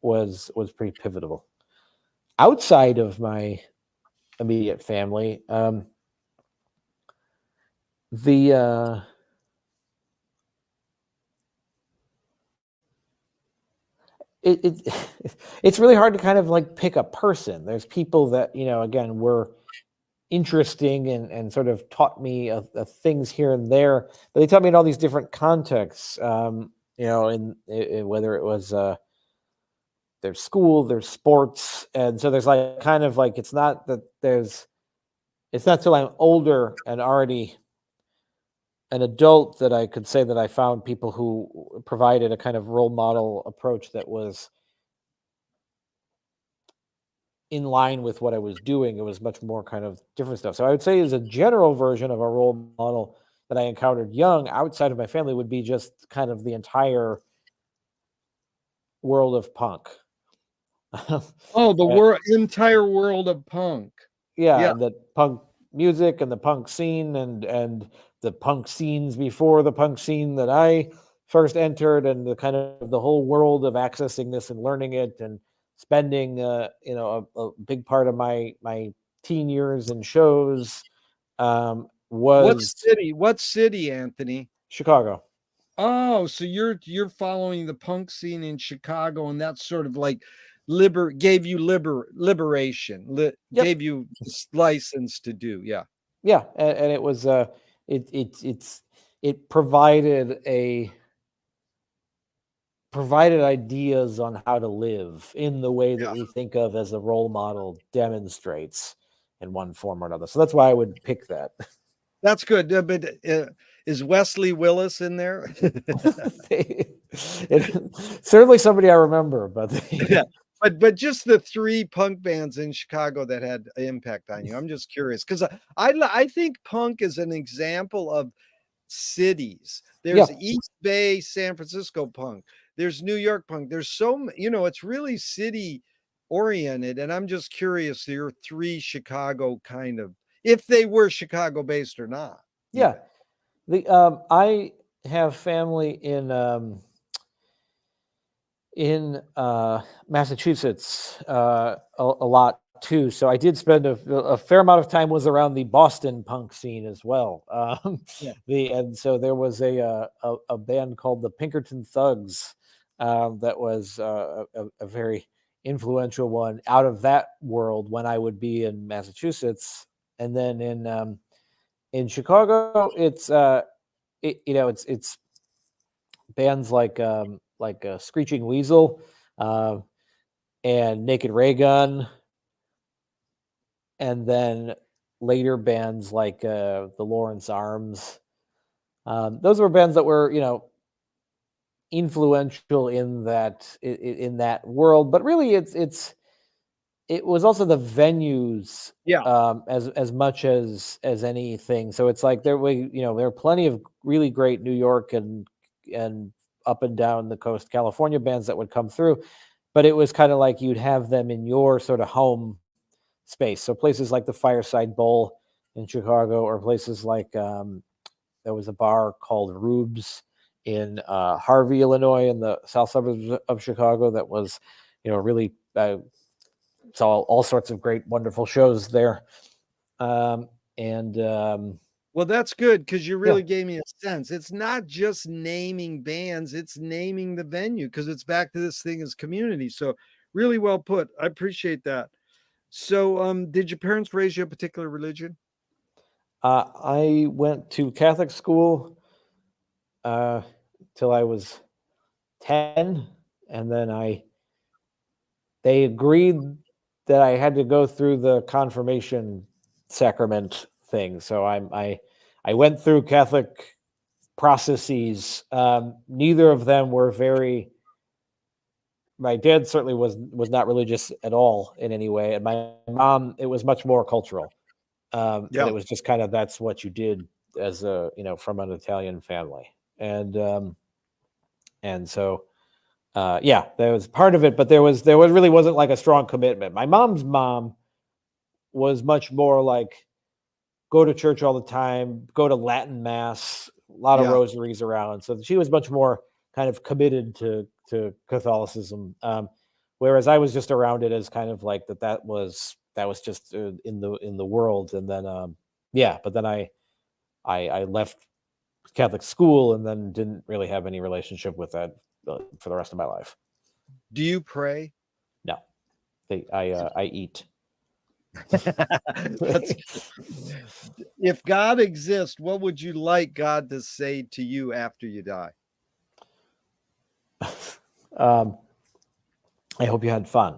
was pretty pivotal. Outside of my immediate family, the it it's really hard to kind of like pick a person. There's people that, again, were interesting and sort of taught me things here and there, but they taught me in all these different contexts. In whether it was their school, their sports, and so there's like kind of like it's not till I'm older and already an adult that I could say that I found people who provided a kind of role model approach that was in line with what I was doing. It was much more kind of different stuff. So I would say as a general version of a role model that I encountered young outside of my family would be just kind of the entire world of punk. Oh, the Uh, entire world of punk. yeah, Yeah. and the punk music and the punk scene and the punk scenes before the punk scene that I first entered, and the kind of the whole world of accessing this and learning it and spending a big part of my teen years in shows What was city? What city, Anthony? Chicago. Oh, so you're following the punk scene in Chicago, and that's sort of like gave you liberation, Yep. gave you license to do. Yeah. Yeah, and it was it provided ideas on how to live in the way that Yeah. we think of as a role model demonstrates in one form or another. So that's why I would pick that. That's good. But is Wesley Willis in there? Certainly somebody I remember, but Yeah. But just the three punk bands in Chicago that had impact on you. I'm just curious because I think punk is an example of cities. yeah, There's East Bay, San Francisco punk. There's New York punk. There's it's really city oriented. And I'm just curious, there are three Chicago kind of, if they were Chicago based or not, yeah. even. The I have family in Massachusetts a lot too. So I did spend a fair amount of time was around the Boston punk scene as well. Yeah. And so there was a band called the Pinkerton Thugs that was a very influential one out of that world when I would be in Massachusetts, and then in Chicago, it's bands like Screeching Weasel uh, and Naked Ray Gun, and then later bands like the Lawrence Arms. Those were bands that were influential in that world, but really it was also the venues Yeah. as much as anything. So it's like there are plenty of really great New York and up and down the coast California bands that would come through, but it was kind of like you'd have them in your sort of home space. So places like the Fireside Bowl in Chicago, or places like there was a bar called Rube's in Harvey, Illinois, in the south suburbs of Chicago. That was, really saw all sorts of great, wonderful shows there. Um, and Well, that's good because you yeah, really gave me a sense. It's not just naming bands, it's naming the venue because it's back to this thing as community. So really well put. I appreciate that. So did your parents raise you a particular religion? I went to Catholic school uh, till I was 10, and then they agreed that I had to go through the confirmation sacrament thing. So I went through Catholic processes. Neither of them were very. My dad certainly was not religious at all in any way, and my mom, it was much more cultural, and Yeah. it was just kind of that's what you did as from an Italian family, and so yeah, there was part of it, but there really wasn't like a strong commitment. My mom's mom was much more like go to church all the time, go to Latin mass, a lot of Yeah. rosaries around. So she was much more kind of committed to Catholicism. Whereas I was just around it as kind of like that was just in the world. And then yeah, but then I left Catholic school and then didn't really have any relationship with that for the rest of my life. Do you pray? No, I eat. That's if God exists, what would you like God to say to you after you die? um, I hope you had fun.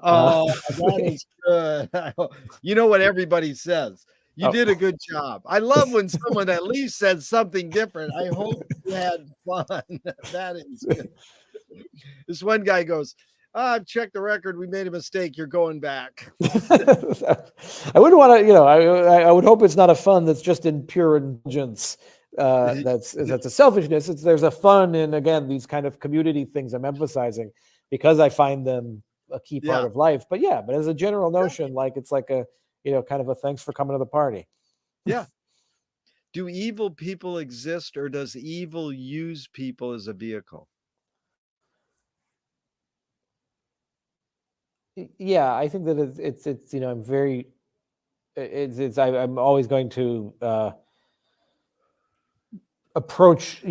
Oh, that is good. You know what everybody says. You Oh. did a good job. I love when someone at least says something different. I hope you had fun. That is good. This one guy goes, I've checked the record. We made a mistake. You're going back. I wouldn't want to, I would hope it's not a fun that's just in pure indulgence. That's a selfishness. There's a fun in, again, these kind of community things I'm emphasizing because I find them a key part Yeah. of life. But yeah, but as a general notion, like it's like a, kind of a thanks for coming to the party. Yeah. Do evil people exist or does evil use people as a vehicle? Yeah, I think that it's I'm very, I'm always going to approach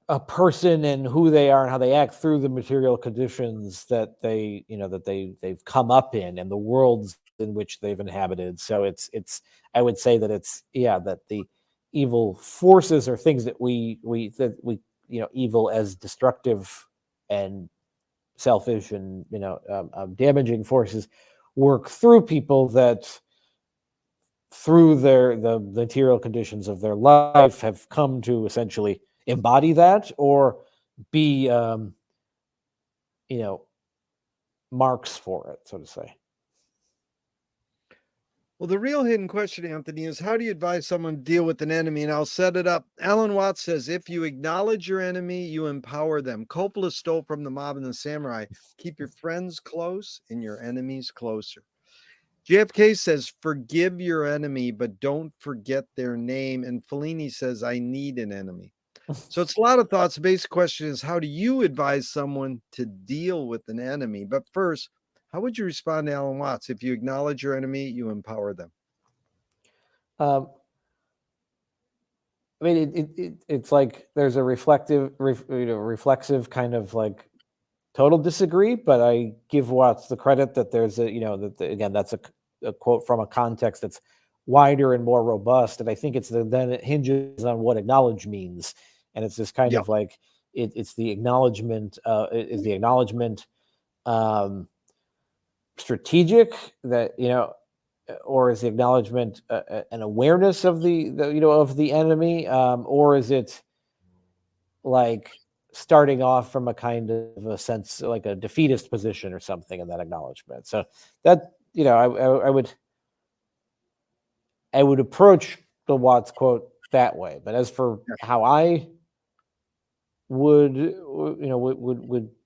a person and who they are and how they act through the material conditions that they've come up in and the worlds in which they've inhabited. So it's I would say that it's, yeah, that the evil forces or things that we evil as destructive and selfish and damaging forces work through people that through the material conditions of their life have come to essentially embody that or be you know marks for it, so to say. Well, the real hidden question, Anthony, is how do you advise someone to deal with an enemy? And I'll set it up. Alan Watts says, if you acknowledge your enemy, you empower them. Coppola stole from the mob and the samurai. Keep your friends close and your enemies closer. JFK says, forgive your enemy, but don't forget their name. And Fellini says, I need an enemy. So it's a lot of thoughts. The basic question is, how do you advise someone to deal with an enemy? But first, how would you respond to Alan Watts? If you acknowledge your enemy, you empower them. um, I mean, it's like there's a reflexive kind of like total disagree, but I give Watts the credit that there's a, again, that's a quote from a context that's wider and more robust. And I think then it hinges on what acknowledge means. And it's this kind Yeah. of like, it's the acknowledgement, is the acknowledgement strategic that, or is the acknowledgement an awareness of of the enemy? Or is it like starting off from a kind of a sense like a defeatist position or something in that acknowledgement? So that, I would approach the Watts quote that way. But as for how I would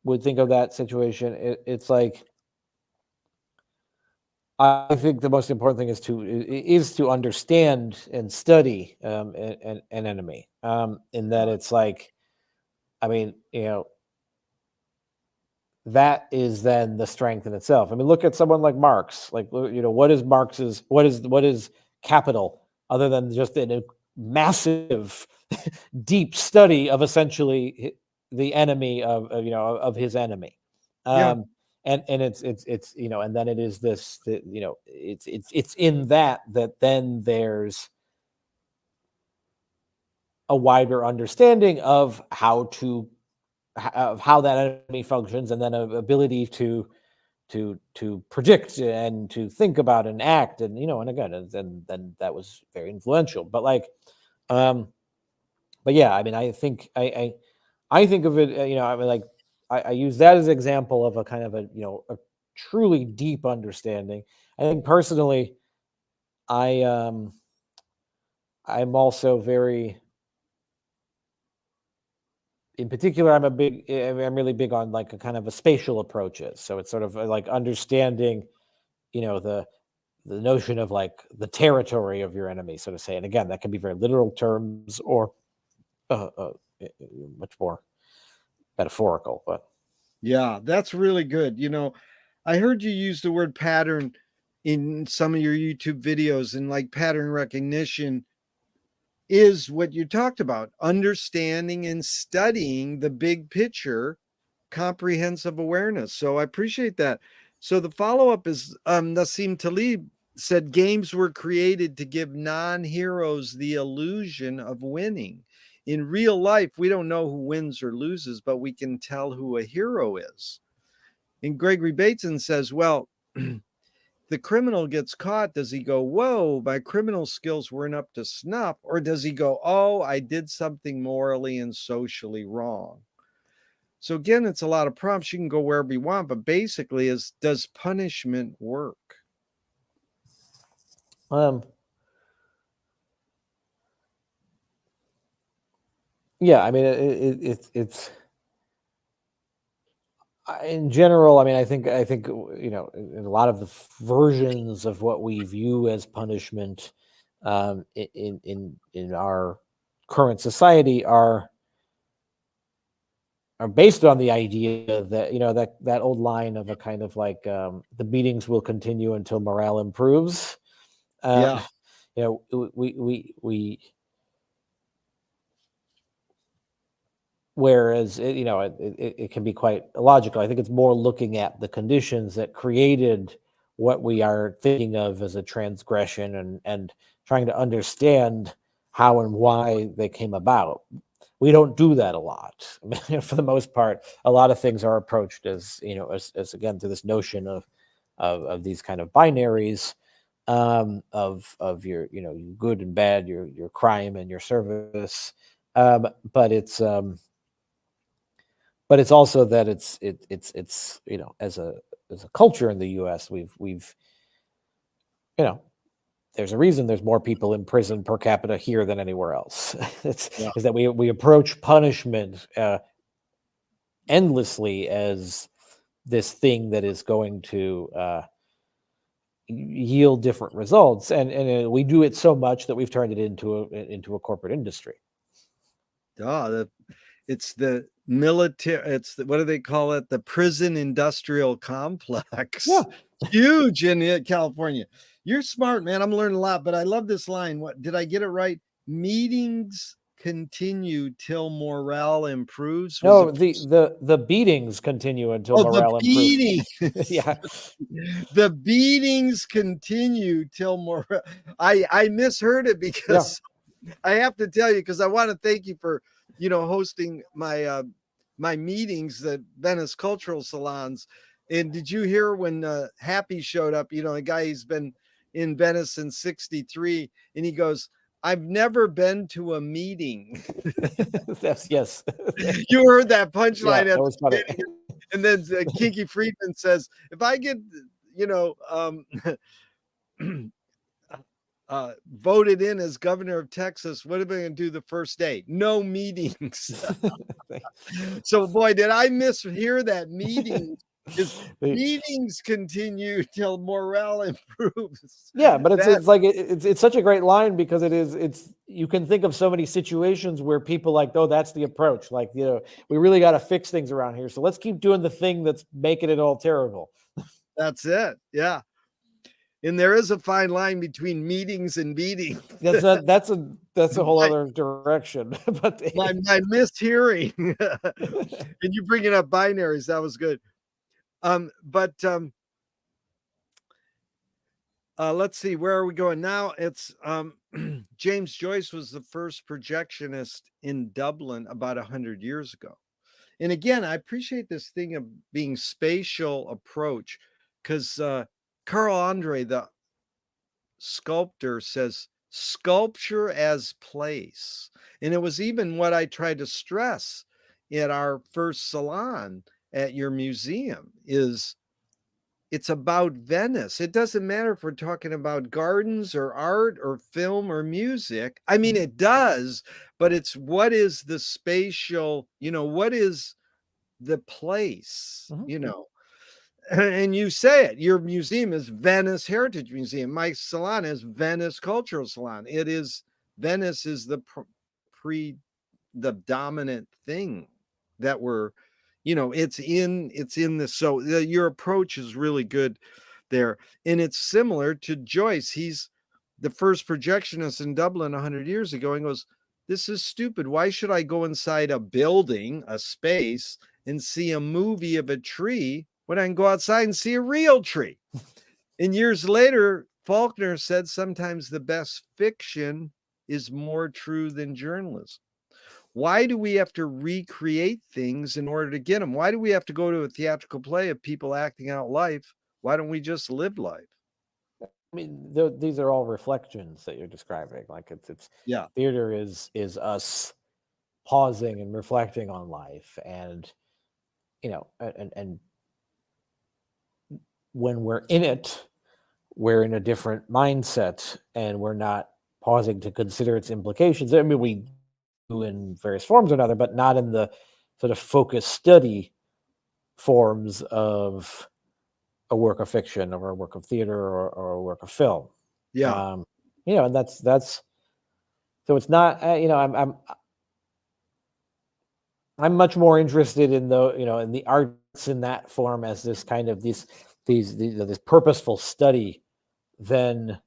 would think of that situation, it's like I think the most important thing is to understand and study an enemy. In that it's like, I mean, that is then the strength in itself. I mean, look at someone like Marx. Like, what is capital other than just a massive, deep study of essentially the enemy of his enemy. Yeah. And it's and then it is this, it's in that then there's a wider understanding of how that enemy functions, and then an ability to predict and to think about and act, and and again, and then that was very influential. But like, but yeah, I mean, I think I think of it, I mean, like I use that as an example of a kind of a truly deep understanding. I think personally, I I'm also very in particular, I'm really big on like a kind of a spatial approaches. So it's sort of like understanding, the notion of like the territory of your enemy, so to say. And again, that can be very literal terms or much more metaphorical. But Yeah, that's really good. I heard you use the word pattern in some of your YouTube videos, and like pattern recognition is what you talked about, understanding and studying the big picture, comprehensive awareness. So I appreciate that. So the follow-up is Nassim Taleb said games were created to give non-heroes the illusion of winning. In real life, we don't know who wins or loses, but we can tell who a hero is. And Gregory Bateson says, well, the criminal gets caught, does he go, whoa, my criminal skills weren't up to snuff? Or does he go, oh, I did something morally and socially wrong? So again, it's a lot of prompts. You can go wherever you want, but basically is, does punishment work? Yeah, I mean, it's in general. I mean, I think in a lot of the versions of what we view as punishment in our current society are based on the idea that that old line of a kind of like the meetings will continue until morale improves. Yeah. We whereas it can be quite illogical. I think it's more looking at the conditions that created what we are thinking of as a transgression, and trying to understand how and why they came about. We don't do that a lot. For the most part, a lot of things are approached as again, to this notion of these kind of binaries, of your good and bad, your crime and your service. But it's also that it's as a culture in the U.S. we've there's a reason there's more people in prison per capita here than anywhere else. Yeah. Is that we approach punishment endlessly as this thing that is going to yield different results, and we do it so much that we've turned it into a corporate industry. It's the military, what do they call it? The prison industrial complex. Yeah. Huge in California. You're smart, man. I'm learning a lot, but I love this line. What did I get it right? Meetings continue till morale improves. Was No, it? the beatings continue until Oh, the morale improves. beatings. Yeah. The beatings continue till morale. I misheard it Yeah. because I have to tell you, because I want to thank you for, hosting my meetings at Venice Cultural Salons. And did you hear when Happy showed up? The guy, he's been in Venice since '63, and he goes, "I've never been to a meeting." Yes. You heard that Yeah, punchline that at was the funny. beginning, and then Kinky Friedman says, "If I get, you know, voted in as governor of Texas, what am I going to do the first day? No meetings." So, boy, did I mishear that. Meetings continue till morale improves. Yeah, but it's That it's like it's such a great line because it's you can think of so many situations where people like, oh, that's the approach. Like, we really got to fix things around here. So let's keep doing the thing that's making it all terrible. that's it. Yeah. And there is a fine line between meetings and beatings. That's a whole my, other direction. But my mishearing. And you bringing up binaries, that was good. But let's see, where are we going now? It's James Joyce was the first projectionist in Dublin about 100 years ago. And again, I appreciate this thing of being spatial approach, because Carl Andre, the sculptor, says sculpture as place. And it was even what I tried to stress at our first salon at your museum is it's about Venice. It doesn't matter if we're talking about gardens or art or film or music. I mean, it does, but it's what is the spatial, what is the place, and you say it. Your museum is Venice Heritage Museum. My salon is Venice Cultural Salon. Venice is the dominant thing that we're, it's in this. So your approach is really good there. And it's similar to Joyce. He's the first projectionist in Dublin 100 years ago, and goes, this is stupid. Why should I go inside a building, a space, and see a movie of a tree when I can go outside and see a real tree? And years later, Faulkner said sometimes the best fiction is more true than journalism. Why do we have to recreate things in order to get them? Why do we have to go to a theatrical play of people acting out life? Why don't we just live life? I mean, these are all reflections that you're describing. Like it's Yeah. theater is us pausing and reflecting on life, and and when we're in it, we're in a different mindset, and we're not pausing to consider its implications. I mean, we do in various forms or another, but not in the sort of focused study forms of a work of fiction or a work of theater or a work of film. Yeah. And that's so it's not. I'm much more interested in in the arts in that form as this kind of this purposeful study than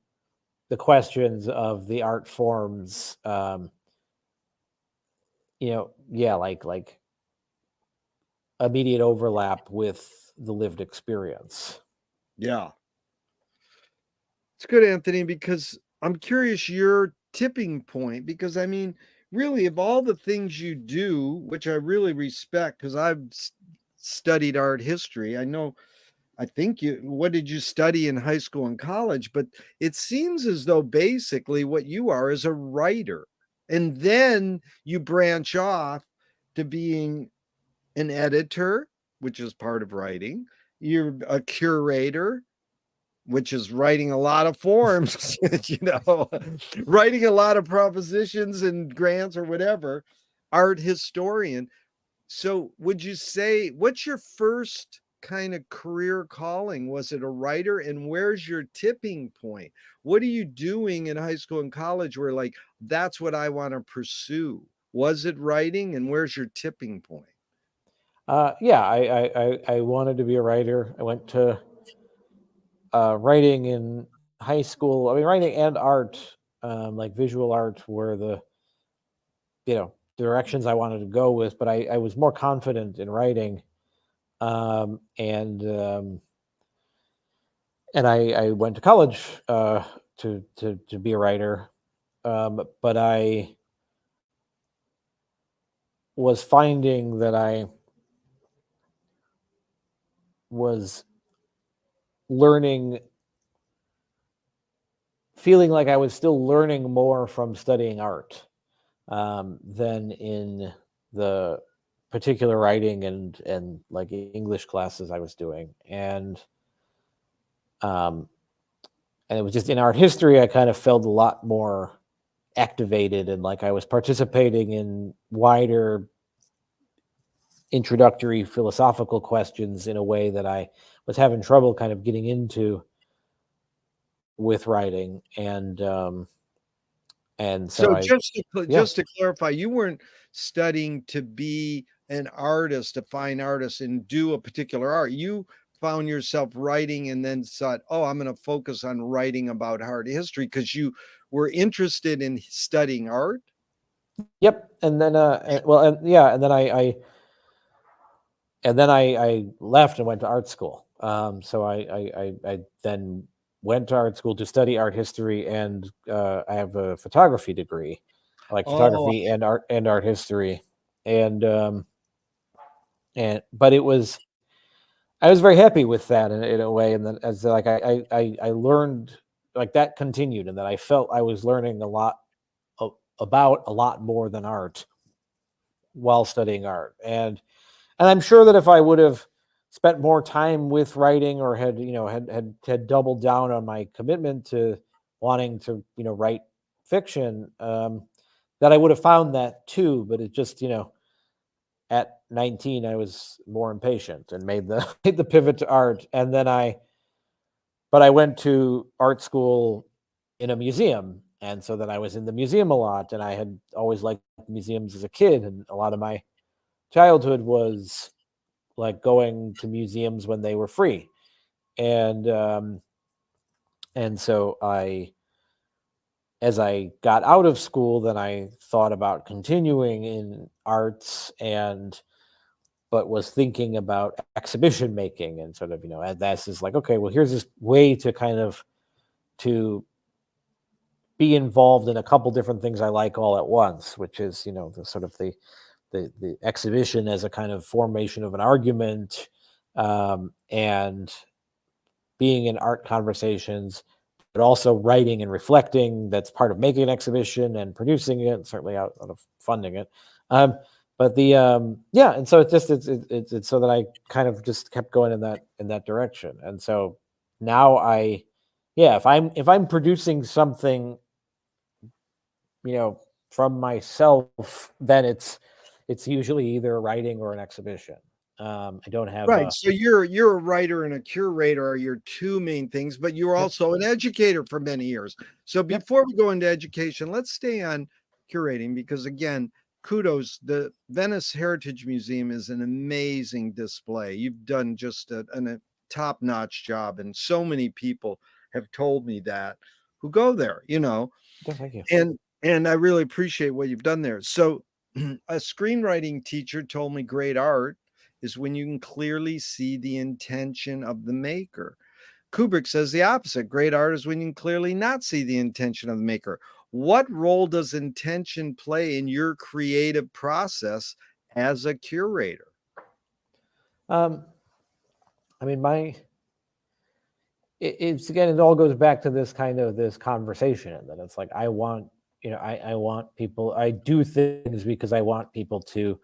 the questions of the art forms. Like immediate overlap with the lived experience. Yeah. It's good, Anthony, because I'm curious your tipping point, because I mean, really, of all the things you do, which I really respect, because I've studied art history. I think what did you study in high school and college? But it seems as though basically what you are is a writer. And then you branch off to being an editor, which is part of writing. You're a curator, which is writing a lot of forms, writing a lot of propositions and grants or whatever, art historian. So would you say, what's your first kind of career calling? Was it a writer? And where's your tipping point? What are you doing in high school and college where like, that's what I want to pursue? Was it writing? And where's your tipping point? I wanted to be a writer. I went to writing in high school. I mean, writing and art, like visual art, were the directions I wanted to go with. But I was more confident in writing, and I went to college to be a writer, but I was finding that I was feeling like I was still learning more from studying art than in the particular writing and like English classes I was doing. And it was just in art history, I kind of felt a lot more activated and like I was participating in wider introductory philosophical questions in a way that I was having trouble kind of getting into with writing. And so So I just to clarify, you weren't studying to be an artist, a fine artist, and do a particular art. You found yourself writing and then thought, oh, I'm going to focus on writing about art history because you were interested in studying art. Yep. And then and then I left and went to art school. So I then went to art school to study art history, and I have a photography degree. I like Oh, photography and art history, and but I was very happy with that in a way, and then as like I learned, like that continued, and then I felt I was learning a lot about a lot more than art while studying art, and I'm sure that if I would have spent more time with writing, or had had doubled down on my commitment to wanting to write fiction, that I would have found that too. But it just at 19 I was more impatient and made the made the pivot to art. And then I went to art school in a museum, and so then I was in the museum a lot, and I had always liked museums as a kid, and a lot of my childhood was like going to museums when they were free. And so as I got out of school, then I thought about continuing in arts, but was thinking about exhibition making, and sort of, and that's just like, okay, well, here's this way to kind of to be involved in a couple different things I like all at once, which is, the sort of the exhibition as a kind of formation of an argument, and being in art conversations, but also writing and reflecting. That's part of making an exhibition and producing it, certainly out of funding it. But yeah, and so it's so that I kind of just kept going in that direction. And so now if I'm producing something, from myself, then it's usually either writing or an exhibition. I don't have Right. a So you're a writer and a curator are your two main things, but you're Yep. also an educator for many years. So Yep. before we go into education, let's stay on curating because again, kudos. The Venice Heritage Museum is an amazing display. You've done just a top-notch job, and so many people have told me that who go there, Thank you. and I really appreciate what you've done there. So a screenwriting teacher told me great art is when you can clearly see the intention of the maker. Kubrick says the opposite. Great art is when you can clearly not see the intention of the maker. What role does intention play in your creative process as a curator? Um, I mean, it's again, it all goes back to this conversation, and that it's like, I want, I want people, I do things because I want people to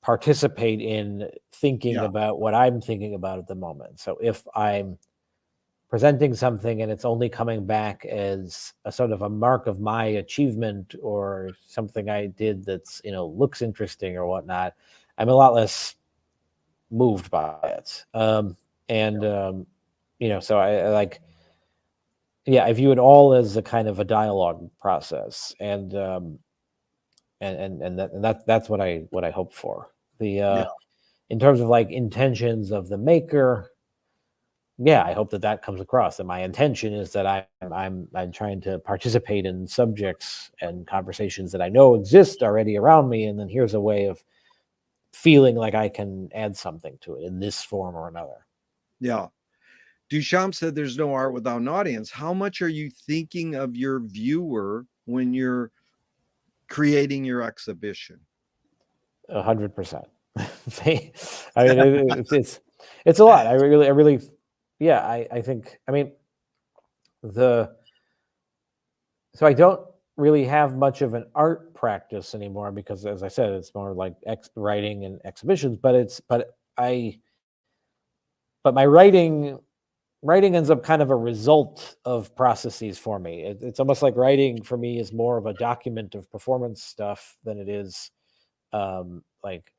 participate in thinking Yeah. about what I'm thinking about at the moment. So if I'm presenting something and it's only coming back as a sort of a mark of my achievement, or something I did that's, looks interesting or whatnot, I'm a lot less moved by it. And so I like, yeah, I view it all as a kind of a dialogue process, and that's what I hope for. Yeah. In terms of like intentions of the maker, yeah, I hope that comes across. And my intention is that I'm trying to participate in subjects and conversations that I know exist already around me, and then here's a way of feeling like I can add something to it in this form or another. Yeah. Duchamp said there's no art without an audience. How much are you thinking of your viewer when you're creating your exhibition? 100%. I mean, it's a lot. I really, yeah. I think. I mean, so I don't really have much of an art practice anymore because, as I said, it's more like writing and exhibitions. But my writing ends up kind of a result of processes for me. It's almost like writing for me is more of a document of performance stuff than it is like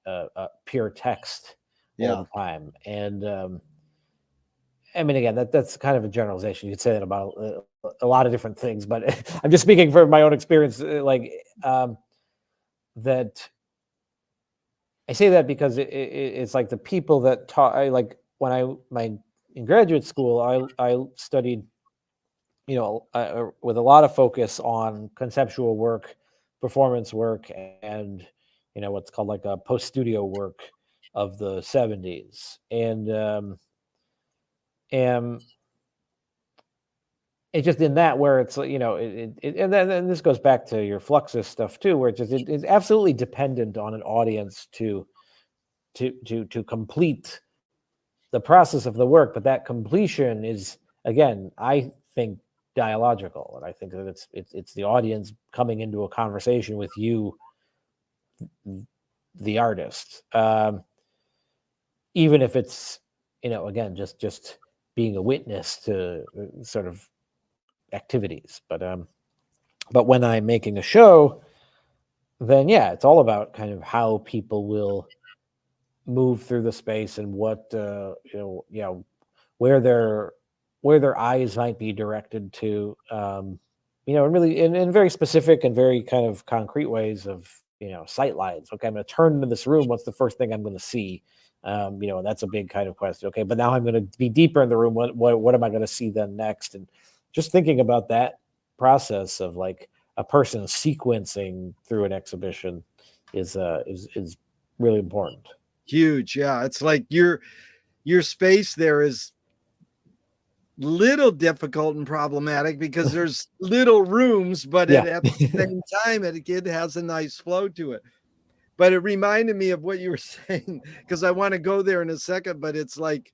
pure text all Yeah. the time. And I mean, again, that's kind of a generalization. You could say that about a lot of different things, but I'm just speaking from my own experience. That I say that because it's like the people that taught. I like when in graduate school, I studied, with a lot of focus on conceptual work, performance work, and what's called like a post studio work of the 70s. And it's just in that where it's and this goes back to your Fluxus stuff too, where it's absolutely dependent on an audience to complete the process of the work. But that completion is, again, I think, dialogical, and I think that it's the audience coming into a conversation with you, the artist, even if it's again, just being a witness to sort of activities. But when I'm making a show, then yeah, it's all about kind of how people will move through the space and what where their eyes might be directed to, and really in very specific and very kind of concrete ways of sight lines. Okay, I'm going to turn into this room. What's the first thing I'm going to see? And that's a big kind of question. Okay, but now I'm going to be deeper in the room. What am I going to see then next? And just thinking about that process of like a person sequencing through an exhibition is really important. Huge. Yeah. It's like your space there is little difficult and problematic because there's little rooms, but Yeah. at the same time, it has a nice flow to it. But it reminded me of what you were saying, because I want to go there in a second, but it's like,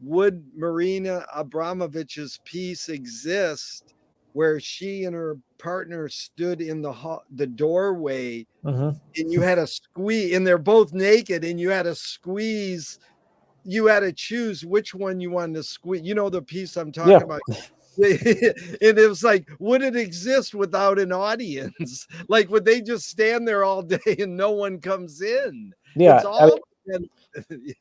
would Marina Abramovich's piece exist where she and her partner stood in the doorway Mm-hmm. and you had to squeeze, and they're both naked, and you had to squeeze, you had to choose which one you wanted to squeeze. You know the piece I'm talking Yeah. about. And it was like, would it exist without an audience? Like, would they just stand there all day and no one comes in? Yeah. It's all yeah.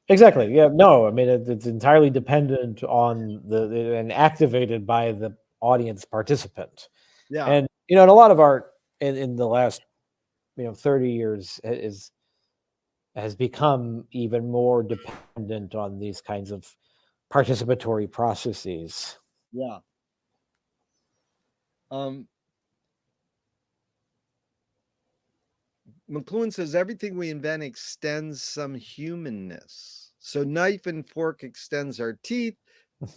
Exactly. Yeah. No, I mean, it's entirely dependent on and activated by the audience participant. Yeah. And, and a lot of art in the last, 30 years has become even more dependent on these kinds of participatory processes. Yeah. McLuhan says everything we invent extends some humanness. So knife and fork extends our teeth.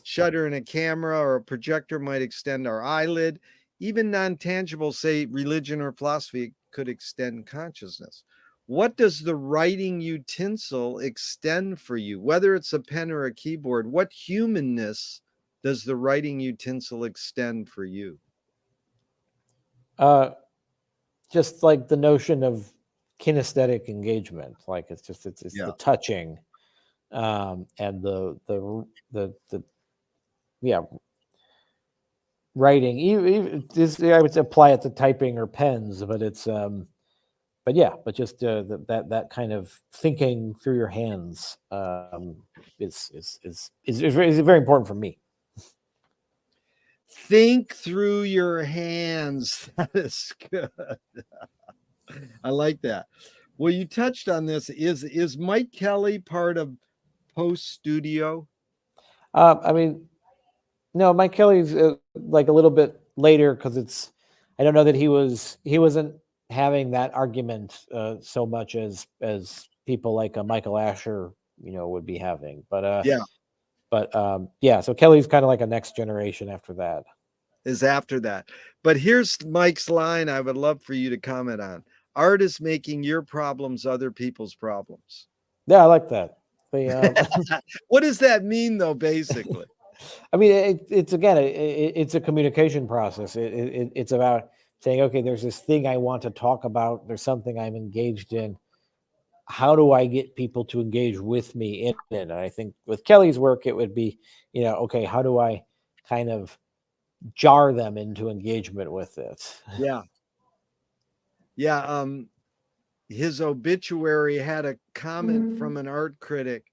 Shutter in a camera or a projector might extend our eyelid. Even non-tangible, say religion or philosophy, could extend consciousness. What does the writing utensil extend for you? Whether it's a pen or a keyboard, what humanness does the writing utensil extend for you? Just like the notion of kinesthetic engagement, like it's Yeah. the touching, and the yeah, writing. I would apply it to typing or pens, but it's but just that kind of thinking through your hands is very important for me. Think through your hands. That is good. I like that. Well, you touched on this. Is Mike Kelly part of Post Studio? I mean, no, Mike Kelly's like a little bit later because I don't know that he wasn't having that argument so much as people like Michael Asher, would be having. But yeah, so Kelly's kind of like a next generation after that. Is after that. But here's Mike's line I would love for you to comment on. Art is making your problems other people's problems. Yeah, I like that. What does that mean, though, basically? I mean, it's again, it's a communication process. It's about saying, okay, there's this thing I want to talk about. There's something I'm engaged in. How do I get people to engage with me in it? And I think with Kelly's work, it would be, okay, how do I kind of jar them into engagement with it? Yeah. Yeah. His obituary had a comment from an art critic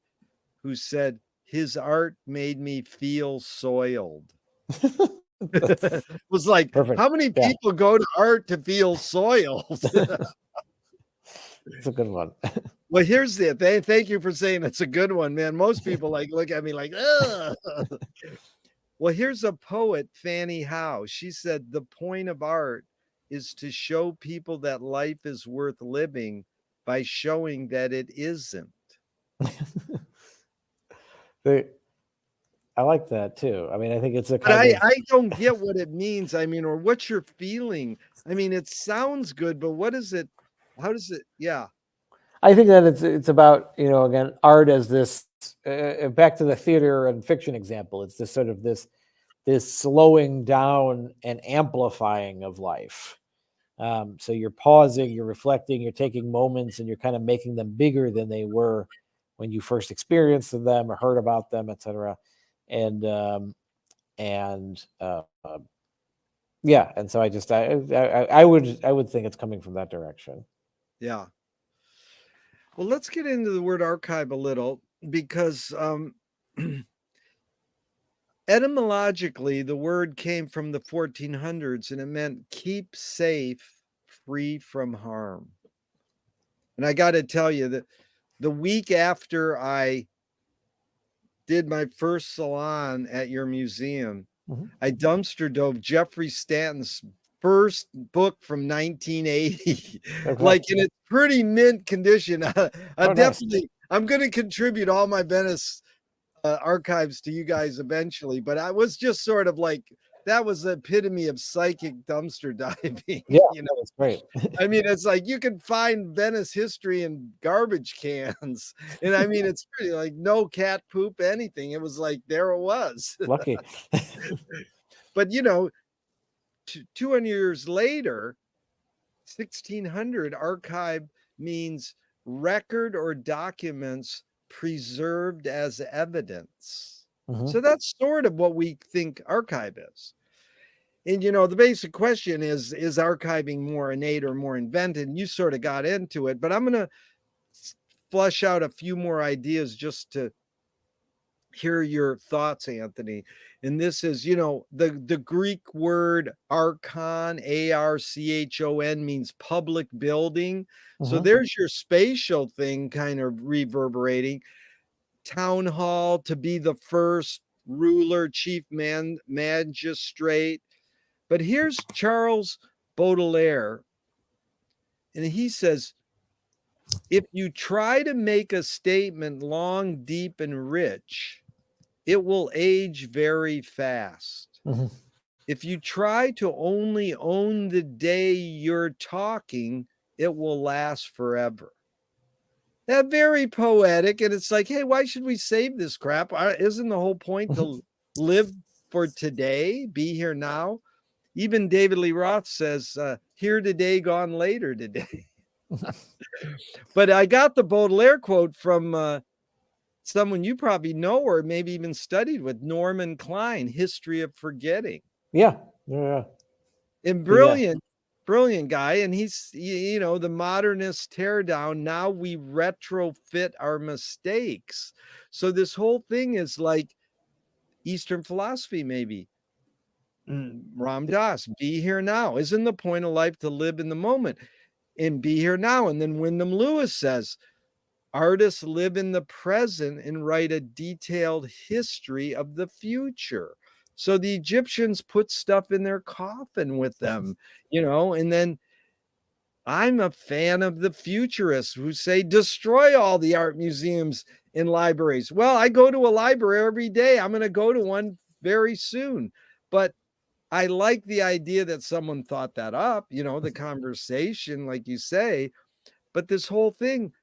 who said, his art made me feel soiled. It was like, Perfect. how many people go to art to feel soiled? It's a good one. Well, here's the thing. Thank you for saying it's a good one, man. Most people like look at me like, ugh. Well, here's a poet, Fanny Howe. She said, the point of art is to show people that life is worth living by showing that it isn't. I like that too. I mean, I think it's a But kind of. I don't get what it means. I mean, or what you're feeling. I mean, it sounds good, but what is it? How does it? Yeah. I think that it's about, again, art as this back to the theater and fiction example. It's this sort of this slowing down and amplifying of life. So you're pausing, you're reflecting, you're taking moments, and you're kind of making them bigger than they were when you first experienced them or heard about them, etc. And and yeah, and so I would think it's coming from that direction. Yeah. Well, let's get into the word archive a little because etymologically, the word came from the 1400s and it meant keep safe, free from harm. And I got to tell you that the week after I did my first salon at your museum, Mhm. I dumpster dove Jeffrey Stanton's first book from 1980, Okay. like in its pretty mint condition. I Oh, nice. definitely, I'm going to contribute all my Venice archives to you guys eventually, but I was just sort of like, that was the epitome of psychic dumpster diving. Yeah, You know, that's great. I mean, it's like you can find Venice history in garbage cans. And I mean, it's pretty like no cat poop, anything. It was like, there it was. Lucky. But, 200 years later, 1600 archive means record or documents preserved as evidence. Mhm. So that's sort of what we think archive is. And the basic question is archiving more innate or more invented? And you sort of got into it, but I'm going to flush out a few more ideas just to hear your thoughts, Anthony. And this is, the Greek word archon, Archon, means public building. So Mhm. there's your spatial thing kind of reverberating. Town hall, to be the first ruler, chief magistrate. But here's Charles Baudelaire, and he says, if you try to make a statement long, deep, and rich, it will age very fast. Mhm. If you try to only own the day you're talking, it will last forever. That very poetic, and it's like, hey, why should we save this crap? Isn't the whole point to live for today, be here now? Even David Lee Roth says, here today, gone later today. But I got the Baudelaire quote from someone you probably know or maybe even studied with, Norman Klein, History of Forgetting. Yeah. Yeah. And Yeah. brilliant guy. And he's, the modernist teardown. Now we retrofit our mistakes. So this whole thing is like Eastern philosophy, maybe. Ram Dass, be here now. Isn't the point of life to live in the moment and be here now? And then Wyndham Lewis says, artists live in the present and write a detailed history of the future. So the Egyptians put stuff in their coffin with them, and then I'm a fan of the futurists who say destroy all the art museums and libraries. Well, I go to a library every day. I'm going to go to one very soon. But I like the idea that someone thought that up, the conversation, like you say. But this whole thing,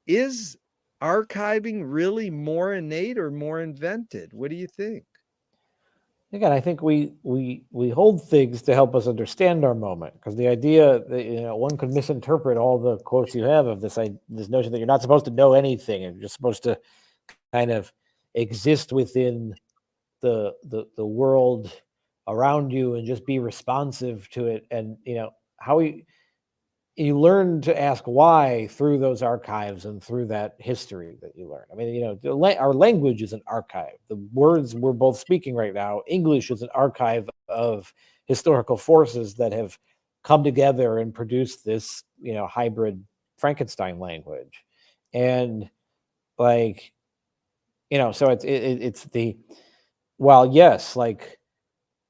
is archiving really more innate or more invented? What do you think? Again, I think we hold things to help us understand our moment, because the idea that one could misinterpret all the quotes you have of this notion that you're not supposed to know anything and you're just supposed to kind of exist within the world around you and just be responsive to it. And how you learn to ask why through those archives and through that history that you learn. I mean, our language is an archive. The words we're both speaking right now, English is an archive of historical forces that have come together and produced this, hybrid Frankenstein language. And like, so it's the, well, yes, like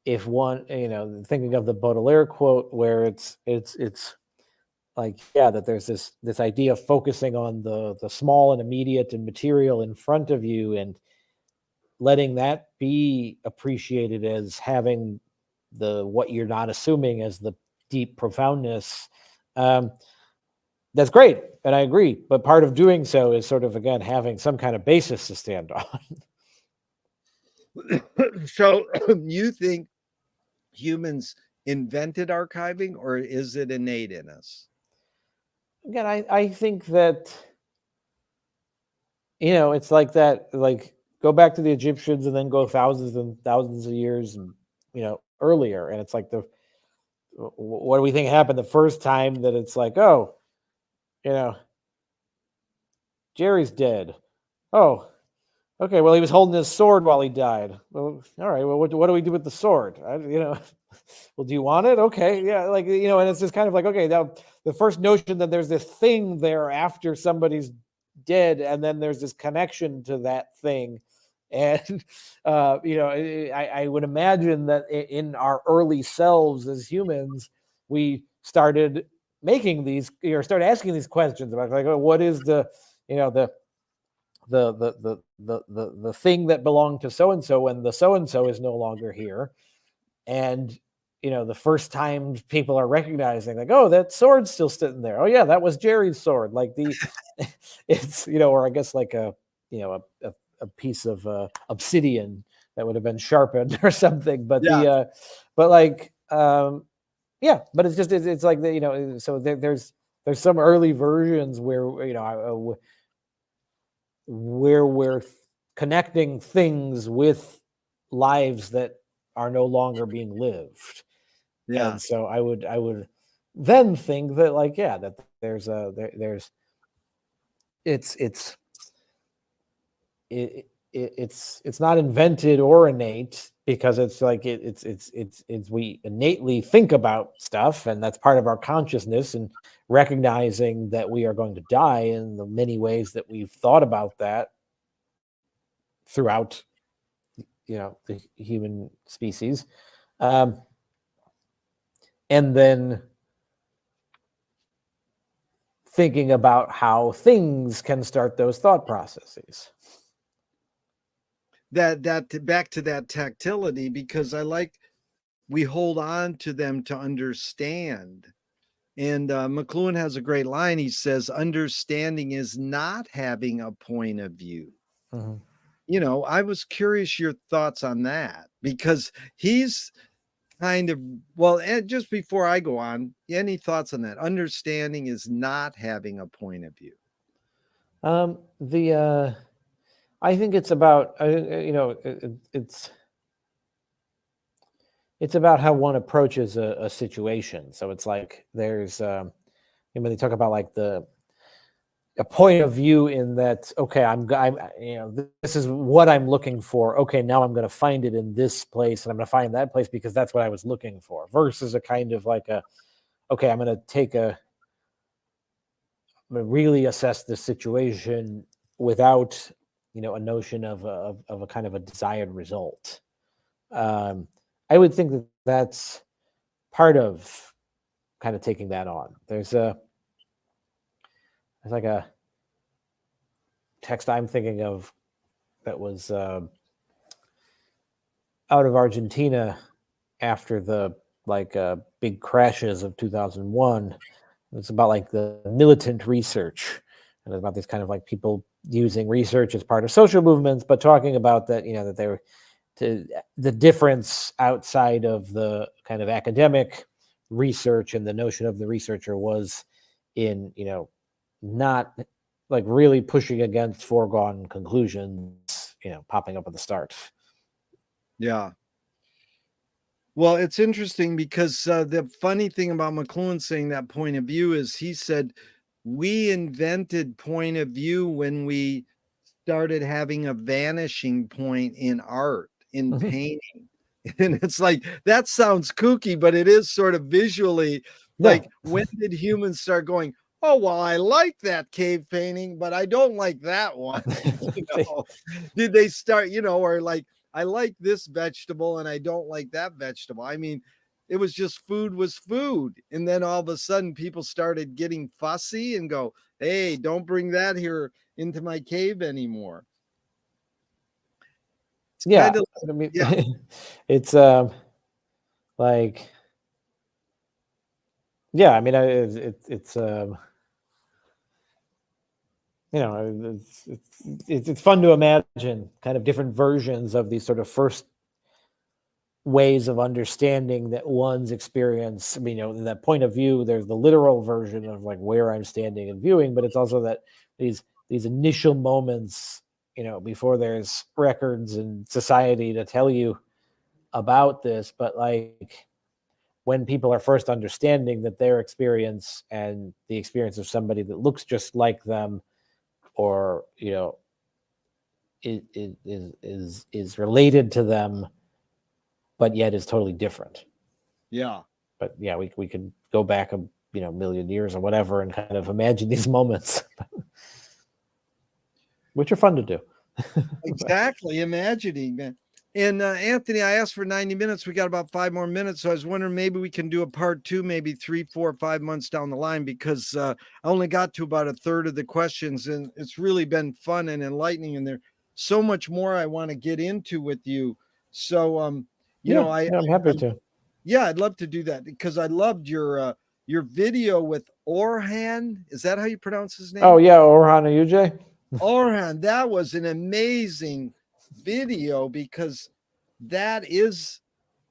if one, thinking of the Baudelaire quote where it's like, yeah, that there's this idea of focusing on the small and immediate and material in front of you and letting that be appreciated as having what you're not assuming as the deep profoundness. That's great, and I agree, but part of doing so is sort of, again, having some kind of basis to stand on. So you think humans invented archiving, or is it innate in us? Again, I think that it's like that, like go back to the Egyptians and then go thousands and thousands of years and earlier, and it's like what do we think happened the first time that it's like, oh, you know Jerry's dead. Oh, okay, well, he was holding his sword while he died. Well, all right, well, what do we do with the sword? Well, do you want it? Okay, yeah, like, and it's just kind of like, okay, now the first notion that there's this thing there after somebody's dead, and then there's this connection to that thing. And, I would imagine that in our early selves as humans, we started making these, or started asking these questions about, like, oh, what is the, the thing that belonged to so and so when the so and so is no longer here. And the first time people are recognizing, like, oh, that sword's still sitting there. Oh yeah, that was Jerry's sword. Like it's or I guess like a piece of obsidian that would have been sharpened or something. But Yeah. but like yeah, but it's just it's like so there's some early versions where where we're connecting things with lives that are no longer being lived. Yeah. And so I would then think that, like, yeah, that there's it's it's not invented or innate, because it's like it's we innately think about stuff, and that's part of our consciousness, and recognizing that we are going to die in the many ways that we've thought about that throughout the human species. And then thinking about how things can start those thought processes. That back to that tactility, because we hold on to them to understand. And McLuhan has a great line. He says, understanding is not having a point of view. Mm-hmm. I was curious your thoughts on that, because he's kind of, well, and just before I go on, any thoughts on that? Understanding is not having a point of view. I think it's about it's about how one approaches a situation. So it's like there's when they talk about like a point of view, in that, okay, I'm this is what I'm looking for. Okay, now I'm going to find it in this place, and I'm going to find that place because that's what I was looking for. Versus a kind of like okay, I'm going to really assess the situation without a notion of a kind of a desired result. I would think that that's part of kind of taking that on. There's like a text I'm thinking of that was out of Argentina after the big crashes of 2001. It's about like the militant research, and about this kind of like people using research as part of social movements, but talking about that, that they were the difference outside of the kind of academic research, and the notion of the researcher was in, not like really pushing against foregone conclusions, popping up at the start. Yeah. Well, it's interesting because the funny thing about McLuhan saying that point of view is he said, we invented point of view when we started having a vanishing point in art, in Mm-hmm. painting. And it's like, that sounds kooky, but it is sort of visually Yeah. like, when did humans start going, oh, well, I like that cave painting, but I don't like that one. Did they start, or like, I like this vegetable and I don't like that vegetable. I mean, it was just food was food. And then all of a sudden people started getting fussy and go, hey, don't bring that here into my cave anymore. It's Yeah. kind of, I mean, yeah. it's like, yeah, I mean, it's it's fun to imagine kind of different versions of these sort of first ways of understanding that one's experience. I mean, in that point of view, there's the literal version of like where I'm standing and viewing, but it's also that these these initial moments, before there's records and society to tell you about this. But like when people are first understanding that their experience and the experience of somebody that looks just like them, or is related to them, but yet is totally different. Yeah. But yeah, we could go back a million years or whatever and kind of imagine these moments, which are fun to do. Exactly. Imagining, man. And Anthony, I asked for 90 minutes. We got about 5 more minutes. So I was wondering maybe we can do a part 2, maybe 3, 4, 5 months down the line, because I only got to about a third of the questions, and it's really been fun and enlightening. And there's so much more I want to get into with you. So, I'm happy to. Yeah, I'd love to do that, because I loved your video with Orhan. Is that how you pronounce his name? Oh yeah, Orhan Ayuje. Orhan, that was an amazing video, because that is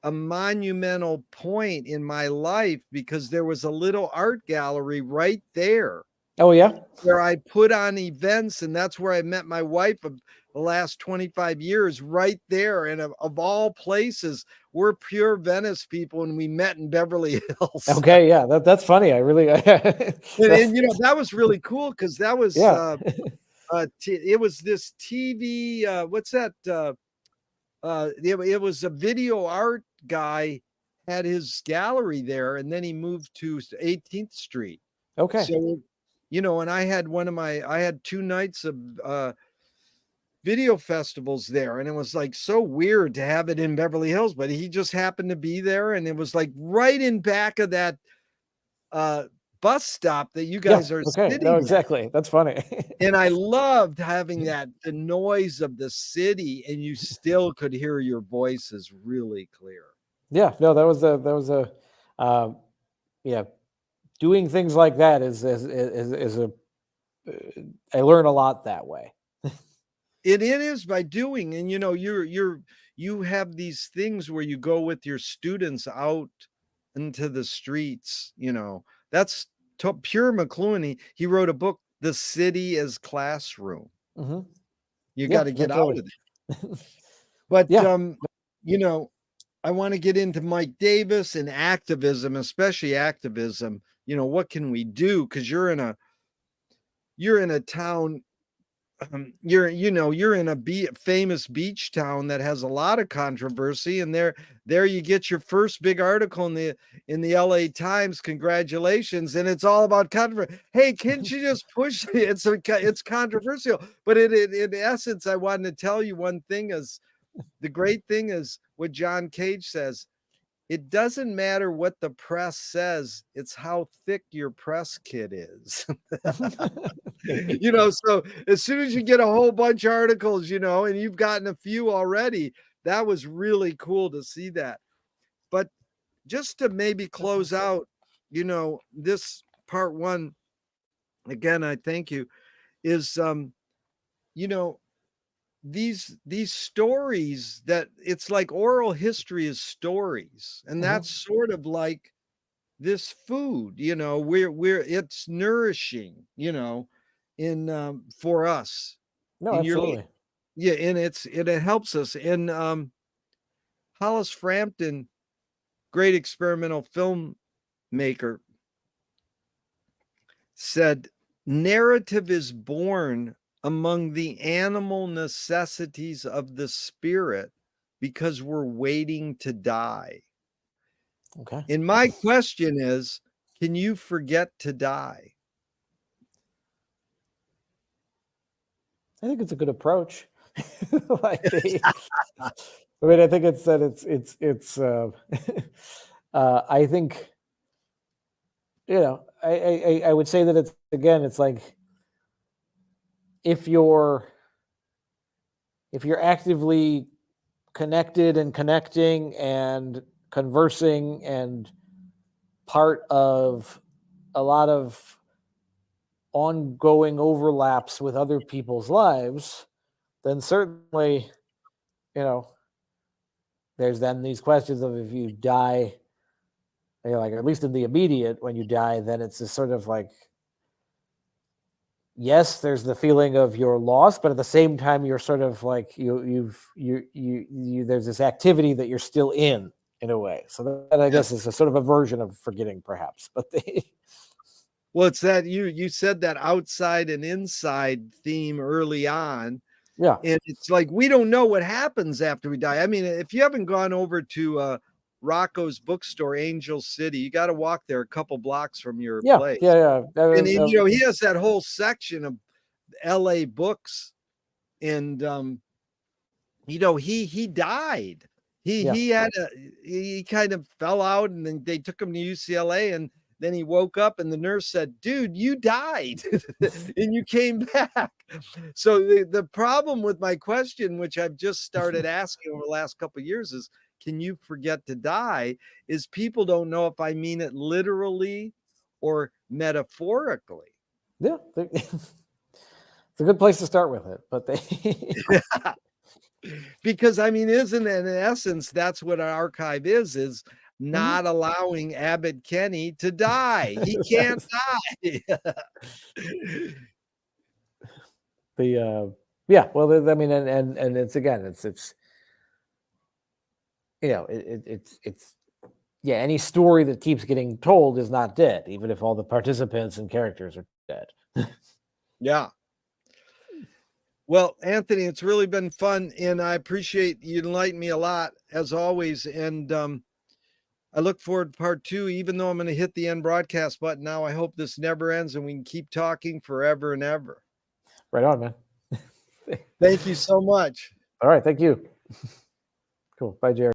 a monumental point in my life, because there was a little art gallery right there Oh yeah. where I put on events, and that's where I met my wife of the last 25 years, right there. And of all places, we're pure Venice people, and we met in Beverly Hills. Okay, yeah, that's funny. I really, and that was really cool, because that was yeah. it was this TV. What's that? It was a video art guy had his gallery there, and then he moved to 18th Street. Okay. So, and I had 2 nights of video festivals there, and it was like so weird to have it in Beverly Hills, but he just happened to be there, and it was like right in back of that bus stop that you guys are sitting no, at. exactly. That's funny. And I loved having the noise of the city, and you still could hear your voices really clear. Yeah, no, that was a yeah, doing things like that is a I learn a lot that way. It is by doing, and you have these things where you go with your students out into the streets. That's pure McLuhan. He wrote a book, The City as Classroom. Mm-hmm. You got to get out of it. But I want to get into Mike Davis and activism, especially activism. What can we do? Because you're in a town. You're in a famous beach town that has a lot of controversy, and there you get your first big article in the LA Times. Congratulations. And it's all about controversy. Hey, can't you just push it? It's controversial, but in essence, I wanted to tell you one thing is the great thing is what John Cage says. It doesn't matter what the press says, it's how thick your press kit is. So as soon as you get a whole bunch of articles, and you've gotten a few already, that was really cool to see that. But just to maybe close out, this part 1, again, I thank you, is these stories, that it's like oral history is stories, and that's sort of like this food, we're it's nourishing, in for us. No, And absolutely. and it helps us. And Hollis Frampton, great experimental filmmaker, said narrative is born among the animal necessities of the spirit, because we're waiting to die. Okay. And my question is, can you forget to die? I think it's a good approach. I think it's that it's I think I would say that it's like if you're actively connected and connecting and conversing and part of a lot of ongoing overlaps with other people's lives, then certainly, there's then these questions of if you die, like at least in the immediate, when you die, then it's just sort of like yes, there's the feeling of you're lost, but at the same time, you're sort of like you there's this activity that you're still in a way. So that I guess is a sort of a version of forgetting, perhaps. But Well, it's that you said that outside and inside theme early on. yeah, And it's like we don't know what happens after we die. I mean, if you haven't gone over to Rocco's bookstore, Angel City, you got to walk there a couple blocks from your yeah, place. yeah, yeah. And you know, he has that whole section of LA books. And you know, he died. Yeah. He kind of fell out, and then they took him to UCLA, and then he woke up, and the nurse said, "Dude, you died, and you came back." So the problem with my question, which I've just started asking over the last couple of years, is, "Can you forget to die?" Is people don't know if I mean it literally or metaphorically. Yeah, it's a good place to start with it. But Because I mean, isn't it, in essence, that's what an archive is not allowing Abbott Kenny to die. He can't die. Yeah, well, I mean, and it's again, it's you know, it's yeah, any story that keeps getting told is not dead, even if all the participants and characters are dead. Yeah. Well, Anthony, it's really been fun, and I appreciate you enlighten me a lot as always. And I look forward to part 2, even though I'm going to hit the end broadcast button now. I hope this never ends and we can keep talking forever and ever. Right on, man. Thank you so much. All right, thank you. Cool. Bye, Jerry.